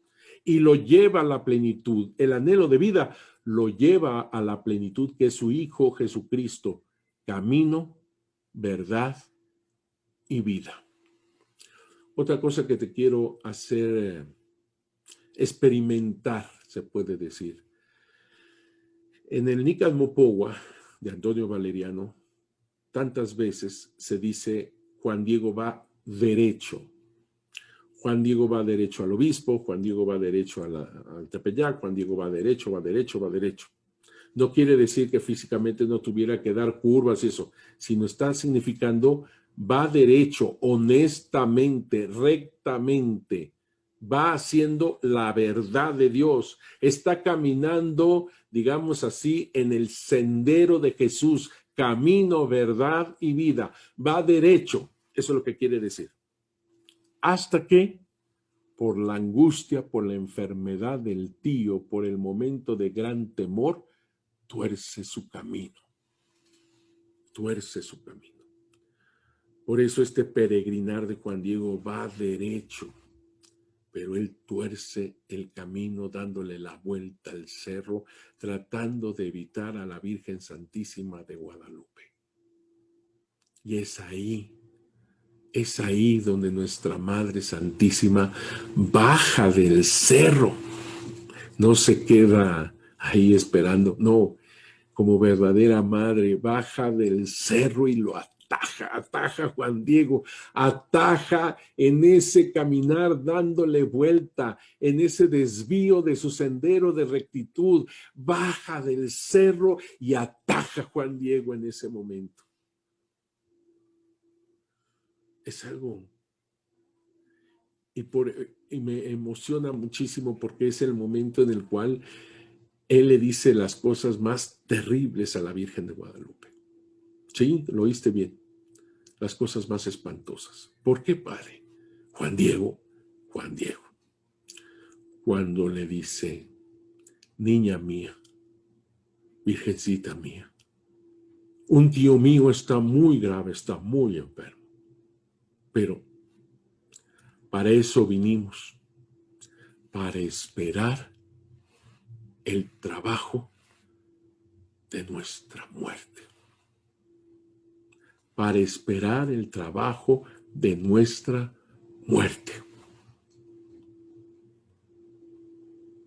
Y lo lleva a la plenitud. El anhelo de vida lo lleva a la plenitud que es su Hijo Jesucristo. Camino, verdad y vida. Otra cosa que te quiero hacer experimentar, se puede decir. En el Nican Mopohua de Antonio Valeriano, tantas veces se dice Juan Diego va derecho. Juan Diego va derecho al obispo, Juan Diego va derecho al Tepeyac, Juan Diego va derecho, va derecho, va derecho. No quiere decir que físicamente no tuviera que dar curvas y eso, sino está significando va derecho, honestamente, rectamente, va haciendo la verdad de Dios, está caminando, digamos así, en el sendero de Jesús, camino, verdad y vida, va derecho, eso es lo que quiere decir. Hasta que, por la angustia, por la enfermedad del tío, por el momento de gran temor, tuerce su camino. Tuerce su camino. Por eso este peregrinar de Juan Diego va derecho, pero él tuerce el camino dándole la vuelta al cerro, tratando de evitar a la Virgen Santísima de Guadalupe. Y es ahí donde nuestra Madre Santísima baja del cerro. No se queda ahí esperando, no, como verdadera madre, baja del cerro y lo ataja Juan Diego, ataja en ese caminar dándole vuelta, en ese desvío de su sendero de rectitud, baja del cerro y ataja Juan Diego en ese momento. Es algo, y me emociona muchísimo porque es el momento en el cual él le dice las cosas más terribles a la Virgen de Guadalupe. Sí, lo oíste bien. Las cosas más espantosas. ¿Por qué, padre? Juan Diego, cuando le dice, niña mía, virgencita mía, un tío mío está muy grave, está muy enfermo, pero para eso vinimos, para esperar el trabajo de nuestra muerte. Para esperar el trabajo de nuestra muerte.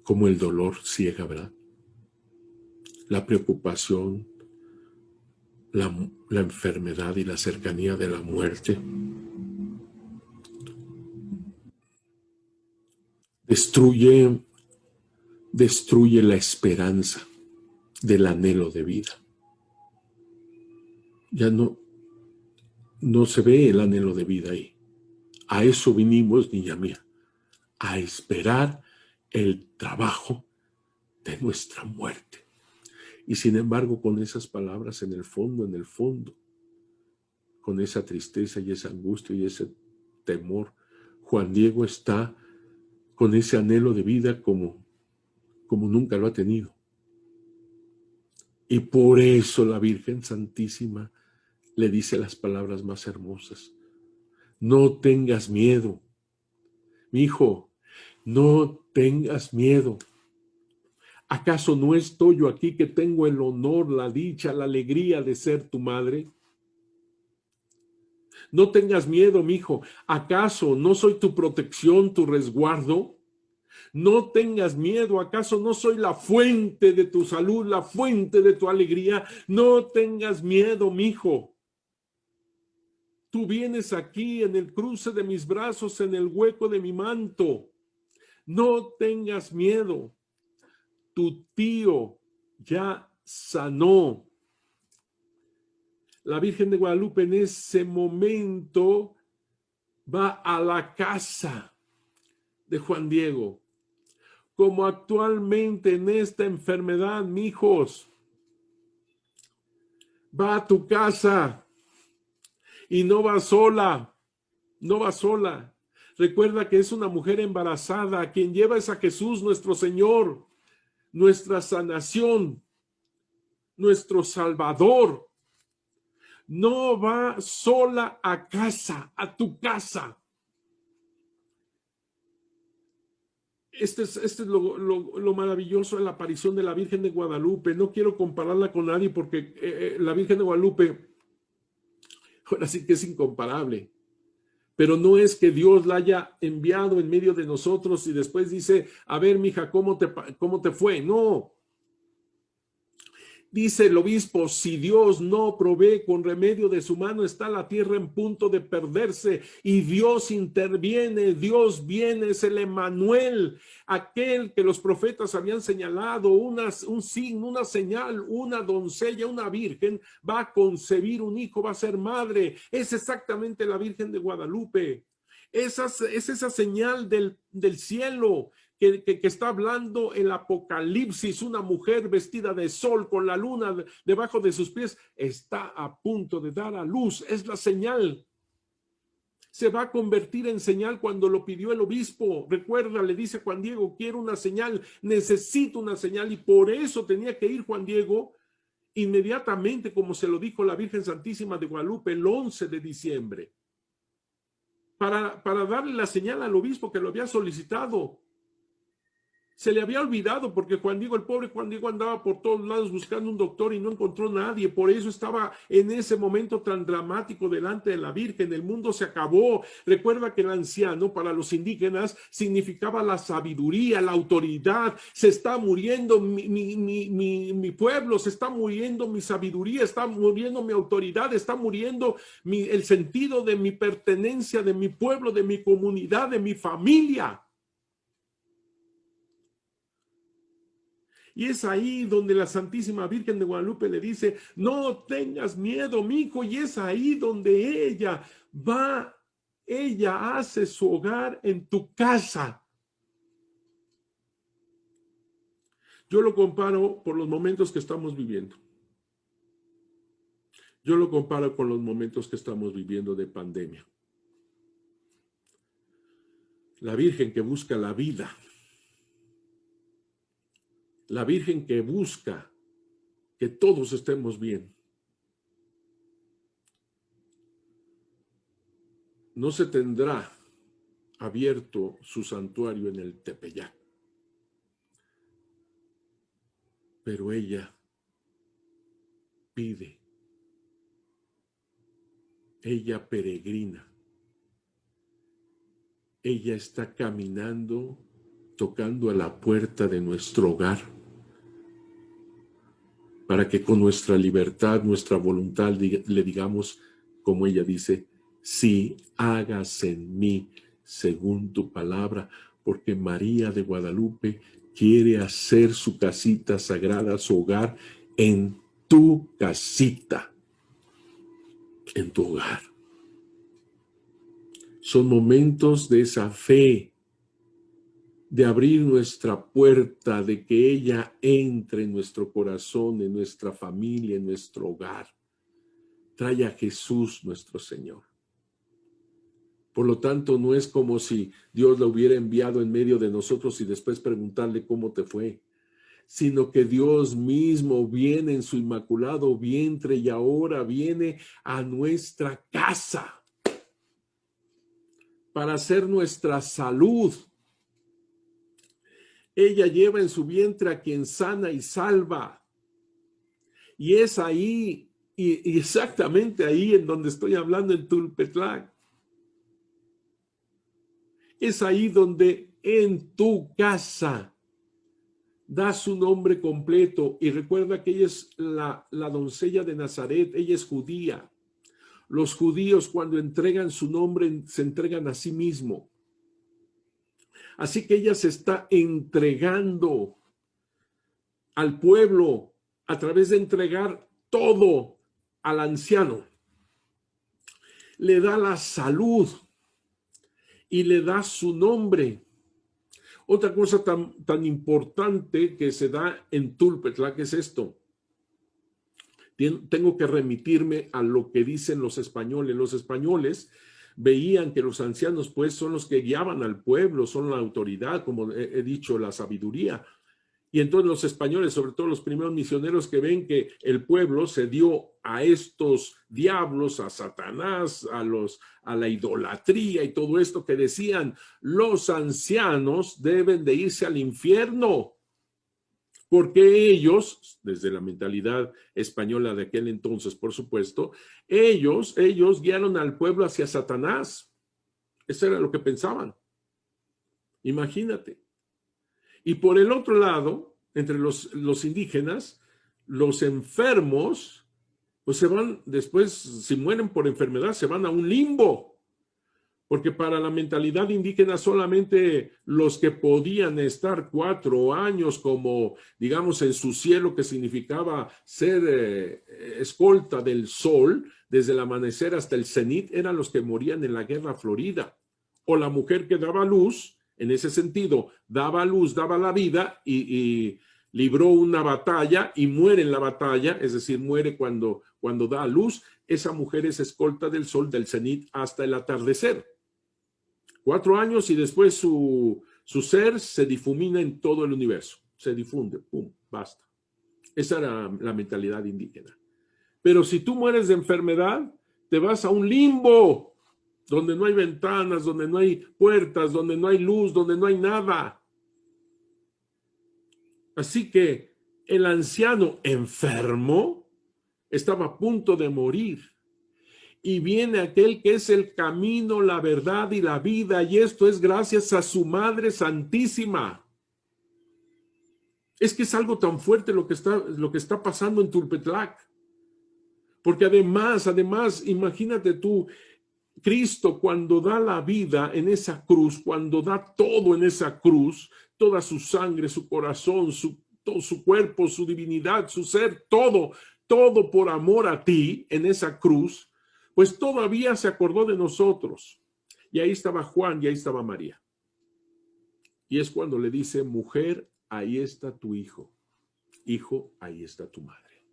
Como el dolor ciega, ¿verdad? La preocupación, la enfermedad y la cercanía de la muerte destruye la esperanza del anhelo de vida. Ya no se ve el anhelo de vida ahí. A eso vinimos, niña mía, a esperar el trabajo de nuestra muerte. Y sin embargo, con esas palabras en el fondo, con esa tristeza y esa angustia y ese temor, Juan Diego está con ese anhelo de vida como nunca lo ha tenido. Y por eso la Virgen Santísima le dice las palabras más hermosas. No tengas miedo, mi hijo, no tengas miedo. ¿Acaso no estoy yo aquí que tengo el honor, la dicha, la alegría de ser tu madre? No tengas miedo, mi hijo. ¿Acaso no soy tu protección, tu resguardo? No tengas miedo. ¿Acaso no soy la fuente de tu salud, la fuente de tu alegría? No tengas miedo, mi hijo. Tú vienes aquí en el cruce de mis brazos, en el hueco de mi manto. No tengas miedo. Tu tío ya sanó. La Virgen de Guadalupe en ese momento va a la casa de Juan Diego, como actualmente en esta enfermedad, mijos, va a tu casa y no va sola, no va sola. Recuerda que es una mujer embarazada, a quien lleva es a Jesús nuestro Señor, nuestra sanación, nuestro Salvador. No va sola a casa, a tu casa. Este es lo maravilloso de la aparición de la Virgen de Guadalupe. No quiero compararla con nadie porque la Virgen de Guadalupe, ahora sí que es incomparable. Pero no es que Dios la haya enviado en medio de nosotros y después dice, a ver, mija, ¿cómo te fue? No. Dice el obispo, si Dios no provee con remedio de su mano, está la tierra en punto de perderse y Dios interviene, Dios viene, es el Emmanuel, aquel que los profetas habían señalado, un signo, una señal, una doncella, una virgen, va a concebir un hijo, va a ser madre. Es exactamente la Virgen de Guadalupe. Es esa señal del cielo. Que está hablando el Apocalipsis, una mujer vestida de sol con la luna debajo de sus pies, está a punto de dar a luz, es la señal. Se va a convertir en señal cuando lo pidió el obispo. Recuerda, le dice Juan Diego, quiero una señal, necesito una señal, y por eso tenía que ir Juan Diego inmediatamente, como se lo dijo la Virgen Santísima de Guadalupe el 11 de diciembre, para darle la señal al obispo que lo había solicitado. Se le había olvidado porque Juan Diego, el pobre Juan Diego, andaba por todos lados buscando un doctor y no encontró nadie. Por eso estaba en ese momento tan dramático delante de la Virgen. El mundo se acabó. Recuerda que el anciano para los indígenas significaba la sabiduría, la autoridad. Se está muriendo mi pueblo, se está muriendo mi sabiduría, está muriendo mi autoridad, está muriendo el sentido de mi pertenencia, de mi pueblo, de mi comunidad, de mi familia. Y es ahí donde la Santísima Virgen de Guadalupe le dice, no tengas miedo, mijo, y es ahí donde ella hace su hogar en tu casa. Yo lo comparo por los momentos que estamos viviendo. Yo lo comparo con los momentos que estamos viviendo de pandemia. La Virgen que busca la vida. La Virgen que busca que todos estemos bien. No se tendrá abierto su santuario en el Tepeyac, pero ella pide, ella peregrina, ella está caminando, tocando a la puerta de nuestro hogar, para que con nuestra libertad, nuestra voluntad le digamos, como ella dice, sí, hágase en mí según tu palabra, porque María de Guadalupe quiere hacer su casita sagrada, su hogar, en tu casita, en tu hogar. Son momentos de esa fe, de abrir nuestra puerta, de que ella entre en nuestro corazón, en nuestra familia, en nuestro hogar. Trae a Jesús nuestro Señor. Por lo tanto, no es como si Dios la hubiera enviado en medio de nosotros y después preguntarle cómo te fue, sino que Dios mismo viene en su inmaculado vientre y ahora viene a nuestra casa para hacer nuestra salud. Ella lleva en su vientre a quien sana y salva. Y es ahí, y exactamente ahí en donde estoy hablando, en Tulpetlac. Es ahí donde en tu casa da su nombre completo. Y recuerda que ella es la doncella de Nazaret, ella es judía. Los judíos cuando entregan su nombre se entregan a sí mismo. Así que ella se está entregando al pueblo a través de entregar todo al anciano. Le da la salud, y le da su nombre. Otra cosa tan importante que se da en Tulpetlac es esto. Tengo que remitirme a lo que dicen los españoles. Los españoles veían que los ancianos pues son los que guiaban al pueblo, son la autoridad, como he dicho, la sabiduría. Y entonces los españoles, sobre todo los primeros misioneros que ven que el pueblo se dio a estos diablos, a Satanás, a la idolatría y todo esto, que decían, los ancianos deben de irse al infierno, porque ellos, desde la mentalidad española de aquel entonces, por supuesto, ellos guiaron al pueblo hacia Satanás. Eso era lo que pensaban. Imagínate. Y por el otro lado, entre los indígenas, los enfermos, pues se van después, si mueren por enfermedad, se van a un limbo. Porque para la mentalidad indígena solamente los que podían estar 4 años como, digamos, en su cielo, que significaba ser escolta del sol, desde el amanecer hasta el cenit, eran los que morían en la guerra florida. O la mujer que daba luz, en ese sentido, daba luz, daba la vida y libró una batalla y muere en la batalla, es decir, muere cuando da a luz. Esa mujer es escolta del sol, del cenit hasta el atardecer. 4 años y después su ser se difumina en todo el universo. Se difunde, pum, basta. Esa era la mentalidad indígena. Pero si tú mueres de enfermedad, te vas a un limbo, donde no hay ventanas, donde no hay puertas, donde no hay luz, donde no hay nada. Así que el anciano enfermo estaba a punto de morir. Y viene aquel que es el camino, la verdad y la vida, y esto es gracias a su Madre Santísima. Es que es algo tan fuerte lo que está pasando en Tulpetlac. Porque además, imagínate tú, Cristo cuando da la vida en esa cruz, cuando da todo en esa cruz, toda su sangre, su corazón, todo su cuerpo, su divinidad, su ser, todo por amor a ti en esa cruz, pues todavía se acordó de nosotros. Y ahí estaba Juan y ahí estaba María. Y es cuando le dice, mujer, ahí está tu hijo. Hijo, ahí está tu madre.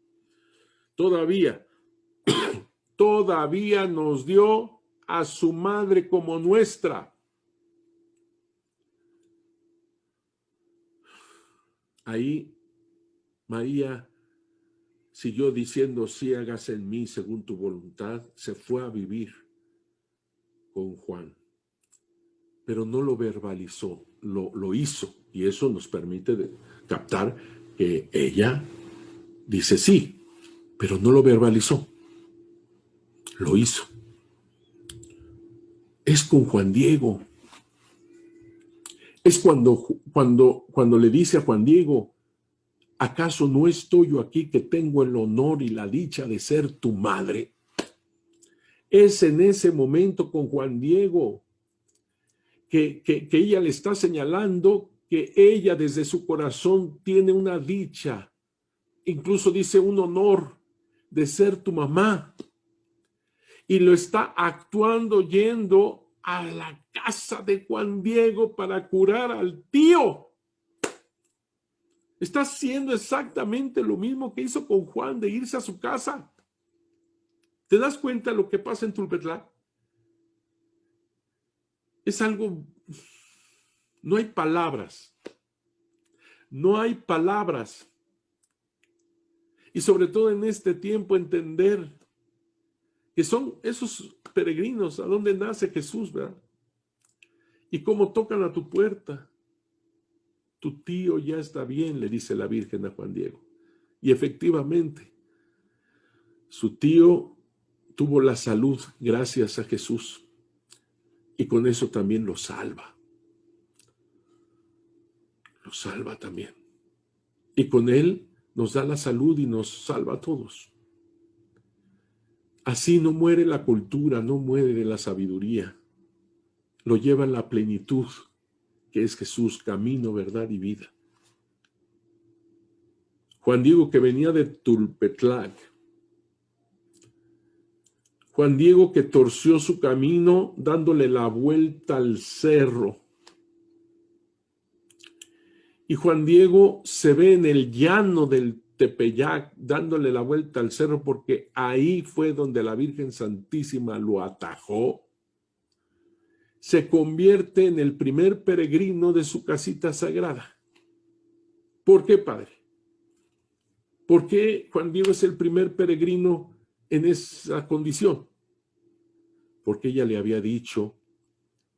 Todavía nos dio a su madre como nuestra. Ahí María siguió diciendo, sí, hágase en mí según tu voluntad. Se fue a vivir con Juan, pero no lo verbalizó, lo hizo. Y eso nos permite captar que ella dice sí, pero no lo verbalizó, lo hizo. Es con Juan Diego. Es cuando le dice a Juan Diego, ¿acaso no estoy yo aquí que tengo el honor y la dicha de ser tu madre? Es en ese momento con Juan Diego que ella le está señalando que ella desde su corazón tiene una dicha, incluso dice un honor de ser tu mamá. Y lo está actuando yendo a la casa de Juan Diego para curar al tío. Está haciendo exactamente lo mismo que hizo con Juan, de irse a su casa. ¿Te das cuenta de lo que pasa en Tulpetlac? Es algo... No hay palabras. No hay palabras. Y sobre todo en este tiempo entender que son esos peregrinos a donde nace Jesús, ¿verdad? Y cómo tocan a tu puerta. Tu tío ya está bien, le dice la Virgen a Juan Diego. Y efectivamente, su tío tuvo la salud gracias a Jesús. Y con eso también lo salva. Lo salva también. Y con él nos da la salud y nos salva a todos. Así no muere la cultura, no muere de la sabiduría. Lo lleva en la plenitud, que es Jesús, camino, verdad y vida. Juan Diego, que venía de Tulpetlac, Juan Diego que torció su camino dándole la vuelta al cerro. Y Juan Diego se ve en el llano del Tepeyac dándole la vuelta al cerro porque ahí fue donde la Virgen Santísima lo atajó. Se convierte en el primer peregrino de su casita sagrada. ¿Por qué, padre? ¿Por qué Juan Diego es el primer peregrino en esa condición? Porque ella le había dicho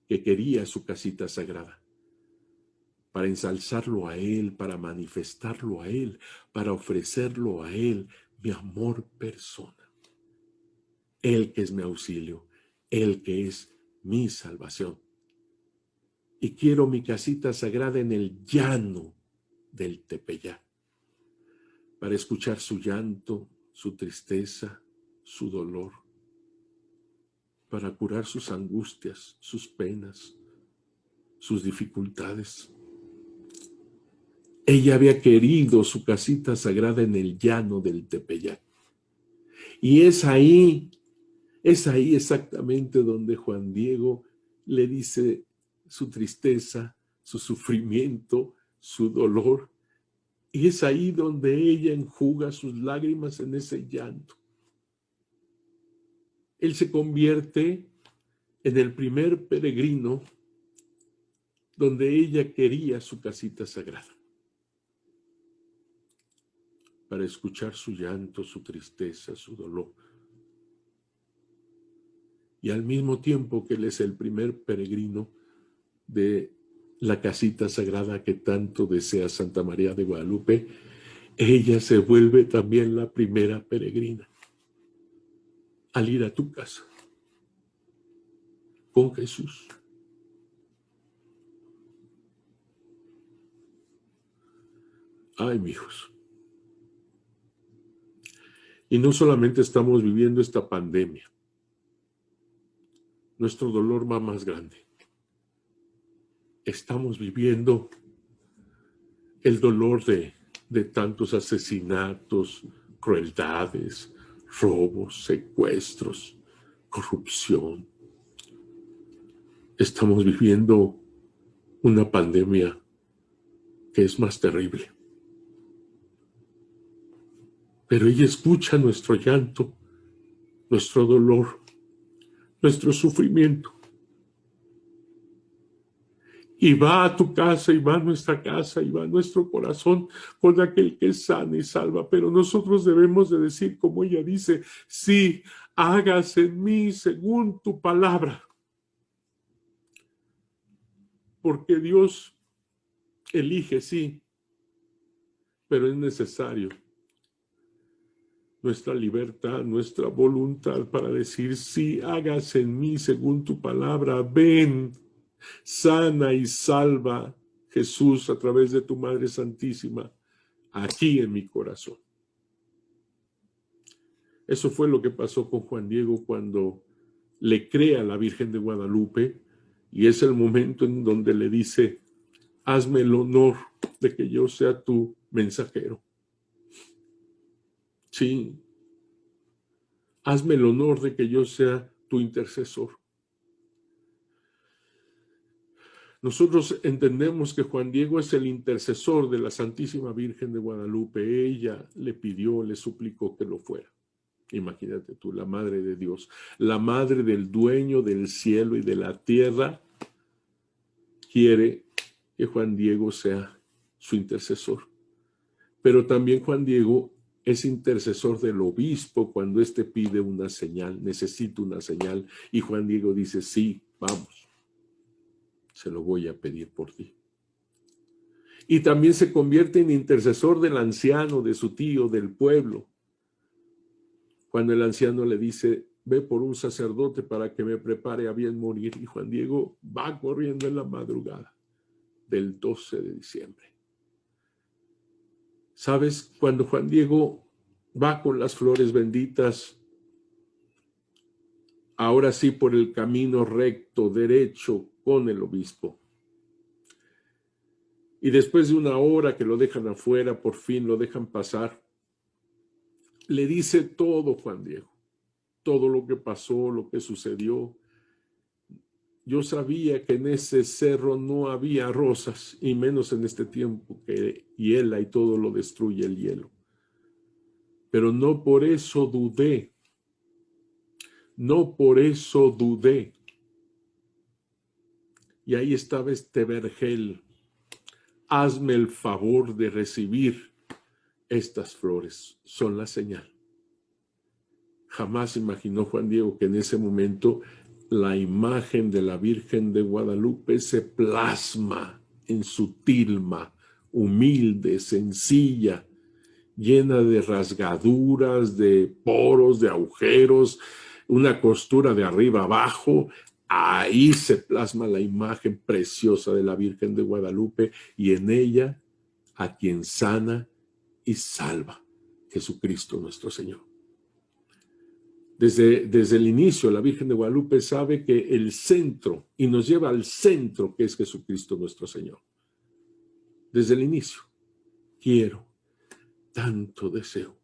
que quería su casita sagrada para ensalzarlo a él, para manifestarlo a él, para ofrecerlo a él, mi amor persona. Él que es mi auxilio, él que es mi salvación. Y quiero mi casita sagrada en el llano del Tepeyac, para escuchar su llanto, su tristeza, su dolor, para curar sus angustias, sus penas, sus dificultades. Ella había querido su casita sagrada en el llano del Tepeyac. Y es ahí exactamente donde Juan Diego le dice su tristeza, su sufrimiento, su dolor. Y es ahí donde ella enjuga sus lágrimas en ese llanto. Él se convierte en el primer peregrino donde ella quería su casita sagrada, para escuchar su llanto, su tristeza, su dolor. Y al mismo tiempo que él es el primer peregrino de la casita sagrada que tanto desea Santa María de Guadalupe, ella se vuelve también la primera peregrina al ir a tu casa con Jesús. Ay, mijos. Y no solamente estamos viviendo esta pandemia, nuestro dolor va más grande. Estamos viviendo el dolor de tantos asesinatos, crueldades, robos, secuestros, corrupción. Estamos viviendo una pandemia que es más terrible. Pero ella escucha nuestro llanto, nuestro dolor, nuestro sufrimiento. Y va a tu casa, y va a nuestra casa, y va a nuestro corazón con aquel que sana y salva. Pero nosotros debemos de decir, como ella dice, sí, hágase en mí según tu palabra. Porque Dios elige, sí, pero es necesario nuestra libertad, nuestra voluntad para decir, sí, hágase en mí según tu palabra. Ven, sana y salva, Jesús, a través de tu Madre Santísima, aquí en mi corazón. Eso fue lo que pasó con Juan Diego cuando le cree a la Virgen de Guadalupe, y es el momento en donde le dice, hazme el honor de que yo sea tu mensajero. Sí, hazme el honor de que yo sea tu intercesor. Nosotros entendemos que Juan Diego es el intercesor de la Santísima Virgen de Guadalupe. Ella le pidió, le suplicó que lo fuera. Imagínate tú, la Madre de Dios, la Madre del dueño del cielo y de la tierra, quiere que Juan Diego sea su intercesor. Pero también Juan Diego es intercesor del obispo cuando éste pide una señal, necesita una señal, y Juan Diego dice, sí, vamos, se lo voy a pedir por ti. Y también se convierte en intercesor del anciano, de su tío, del pueblo. Cuando el anciano le dice, ve por un sacerdote para que me prepare a bien morir, y Juan Diego va corriendo en la madrugada del 12 de diciembre. ¿Sabes? Cuando Juan Diego va con las flores benditas, ahora sí por el camino recto, derecho, con el obispo. Y después de una hora que lo dejan afuera, por fin lo dejan pasar, le dice todo Juan Diego. todo lo que pasó, lo que sucedió. Yo sabía que en ese cerro no había rosas, y menos en este tiempo que hiela y todo lo destruye el hielo. Pero no por eso dudé. No por eso dudé. Y ahí estaba este vergel. Hazme el favor de recibir estas flores. Son la señal. Jamás imaginó Juan Diego que en ese momento la imagen de la Virgen de Guadalupe se plasma en su tilma, humilde, sencilla, llena de rasgaduras, de poros, de agujeros, una costura de arriba abajo. Ahí se plasma la imagen preciosa de la Virgen de Guadalupe y en ella a quien sana y salva, Jesucristo nuestro Señor. Desde el inicio, la Virgen de Guadalupe sabe que el centro, y nos lleva al centro, que es Jesucristo nuestro Señor. Desde el inicio, quiero, tanto deseo,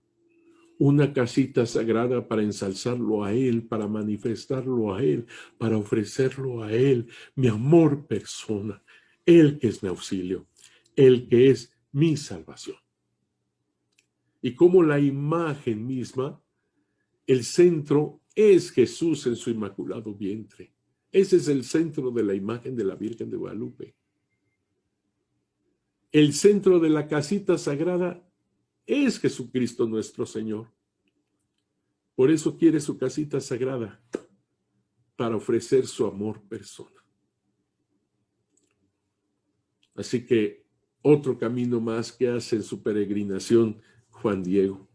una casita sagrada para ensalzarlo a Él, para manifestarlo a Él, para ofrecerlo a Él, mi amor persona, Él que es mi auxilio, Él que es mi salvación. Y como la imagen misma, el centro es Jesús en su inmaculado vientre. Ese es el centro de la imagen de la Virgen de Guadalupe. El centro de la casita sagrada es Jesucristo nuestro Señor. Por eso quiere su casita sagrada, para ofrecer su amor persona. Así que otro camino más que hace en su peregrinación Juan Diego.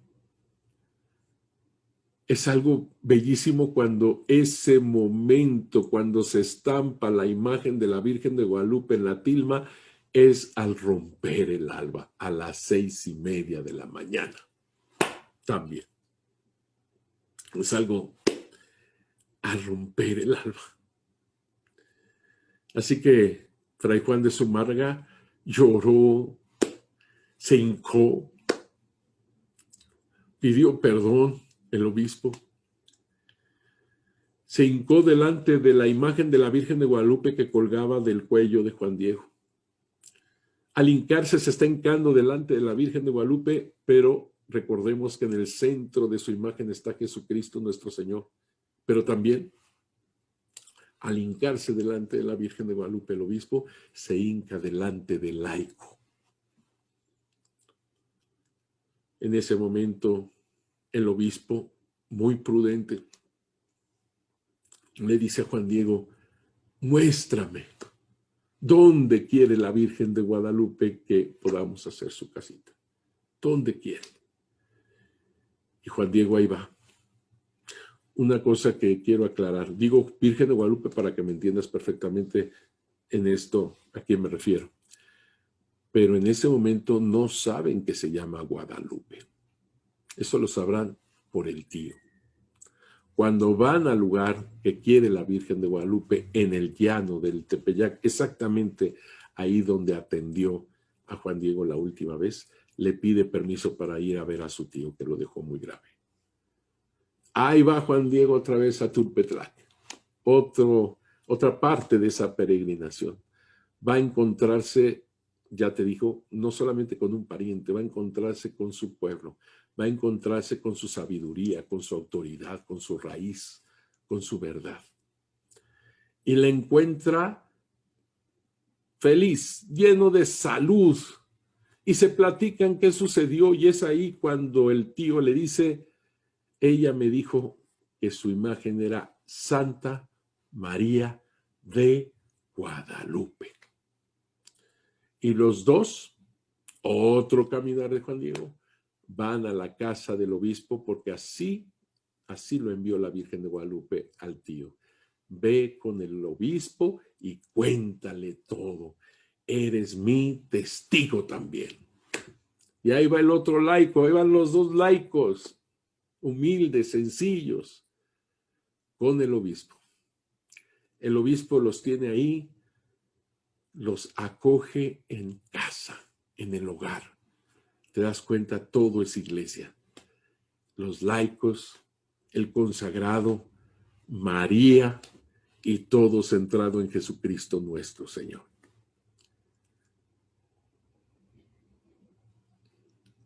Es algo bellísimo cuando ese momento, cuando se estampa la imagen de la Virgen de Guadalupe en la tilma, es al romper el alba, a las 6:30 de la mañana. También. Es algo al romper el alba. Así que Fray Juan de Zumárraga lloró, se hincó, pidió perdón. El obispo se hincó delante de la imagen de la Virgen de Guadalupe que colgaba del cuello de Juan Diego. Al hincarse se está hincando delante de la Virgen de Guadalupe, pero recordemos que en el centro de su imagen está Jesucristo nuestro Señor. Pero también, al hincarse delante de la Virgen de Guadalupe, el obispo se hinca delante del laico. En ese momento, el obispo, muy prudente, le dice a Juan Diego: muéstrame dónde quiere la Virgen de Guadalupe que podamos hacer su casita. ¿Dónde quiere? Y Juan Diego ahí va. Una cosa que quiero aclarar. Digo Virgen de Guadalupe para que me entiendas perfectamente en esto a quién me refiero. Pero en ese momento no saben que se llama Guadalupe. Eso lo sabrán por el tío. Cuando van al lugar que quiere la Virgen de Guadalupe, en el llano del Tepeyac, exactamente ahí donde atendió a Juan Diego la última vez, le pide permiso para ir a ver a su tío, que lo dejó muy grave. Ahí va Juan Diego otra vez a Tulpetlac, otra parte de esa peregrinación. Va a encontrarse, ya te dijo, no solamente con un pariente, va a encontrarse con su pueblo, va a encontrarse con su sabiduría, con su autoridad, con su raíz, con su verdad. Y la encuentra feliz, lleno de salud. Y se platican qué sucedió, y es ahí cuando el tío le dice: ella me dijo que su imagen era Santa María de Guadalupe. Y los dos, otro caminar de Juan Diego, van a la casa del obispo, porque así lo envió la Virgen de Guadalupe al tío. Ve con el obispo y cuéntale todo. Eres mi testigo también. Y ahí va el otro laico, ahí van los dos laicos, humildes, sencillos, con el obispo. El obispo los tiene ahí, los acoge en casa, en el hogar. Te das cuenta, todo es iglesia. Los laicos, el consagrado, María y todo centrado en Jesucristo nuestro Señor.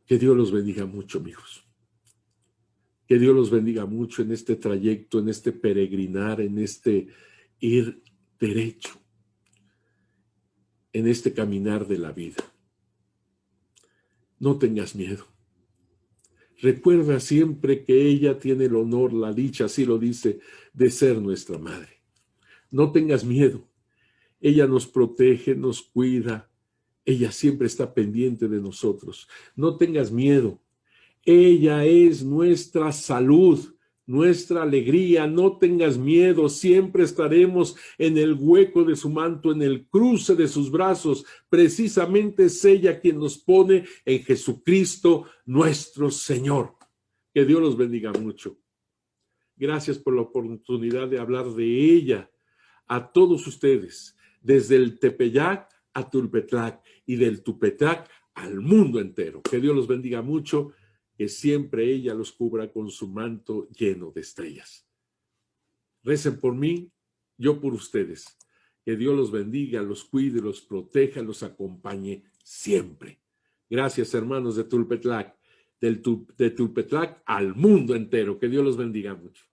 Que Dios los bendiga mucho, amigos. Que Dios los bendiga mucho en este trayecto, en este peregrinar, en este ir derecho, en este caminar de la vida. No tengas miedo. Recuerda siempre que ella tiene el honor, la dicha, así lo dice, de ser nuestra madre. No tengas miedo. Ella nos protege, nos cuida. Ella siempre está pendiente de nosotros. No tengas miedo. Ella es nuestra salud, nuestra alegría. No tengas miedo. Siempre estaremos en el hueco de su manto, en el cruce de sus brazos. Precisamente es ella quien nos pone en Jesucristo nuestro Señor. Que Dios los bendiga mucho. Gracias por la oportunidad de hablar de ella a todos ustedes, desde el Tepeyac a Tulpetlac y del Tulpetlac al mundo entero. Que Dios los bendiga mucho, que siempre ella los cubra con su manto lleno de estrellas. Recen por mí, yo por ustedes. Que Dios los bendiga, los cuide, los proteja, los acompañe siempre. Gracias, hermanos de Tulpetlac, de Tulpetlac al mundo entero. Que Dios los bendiga mucho.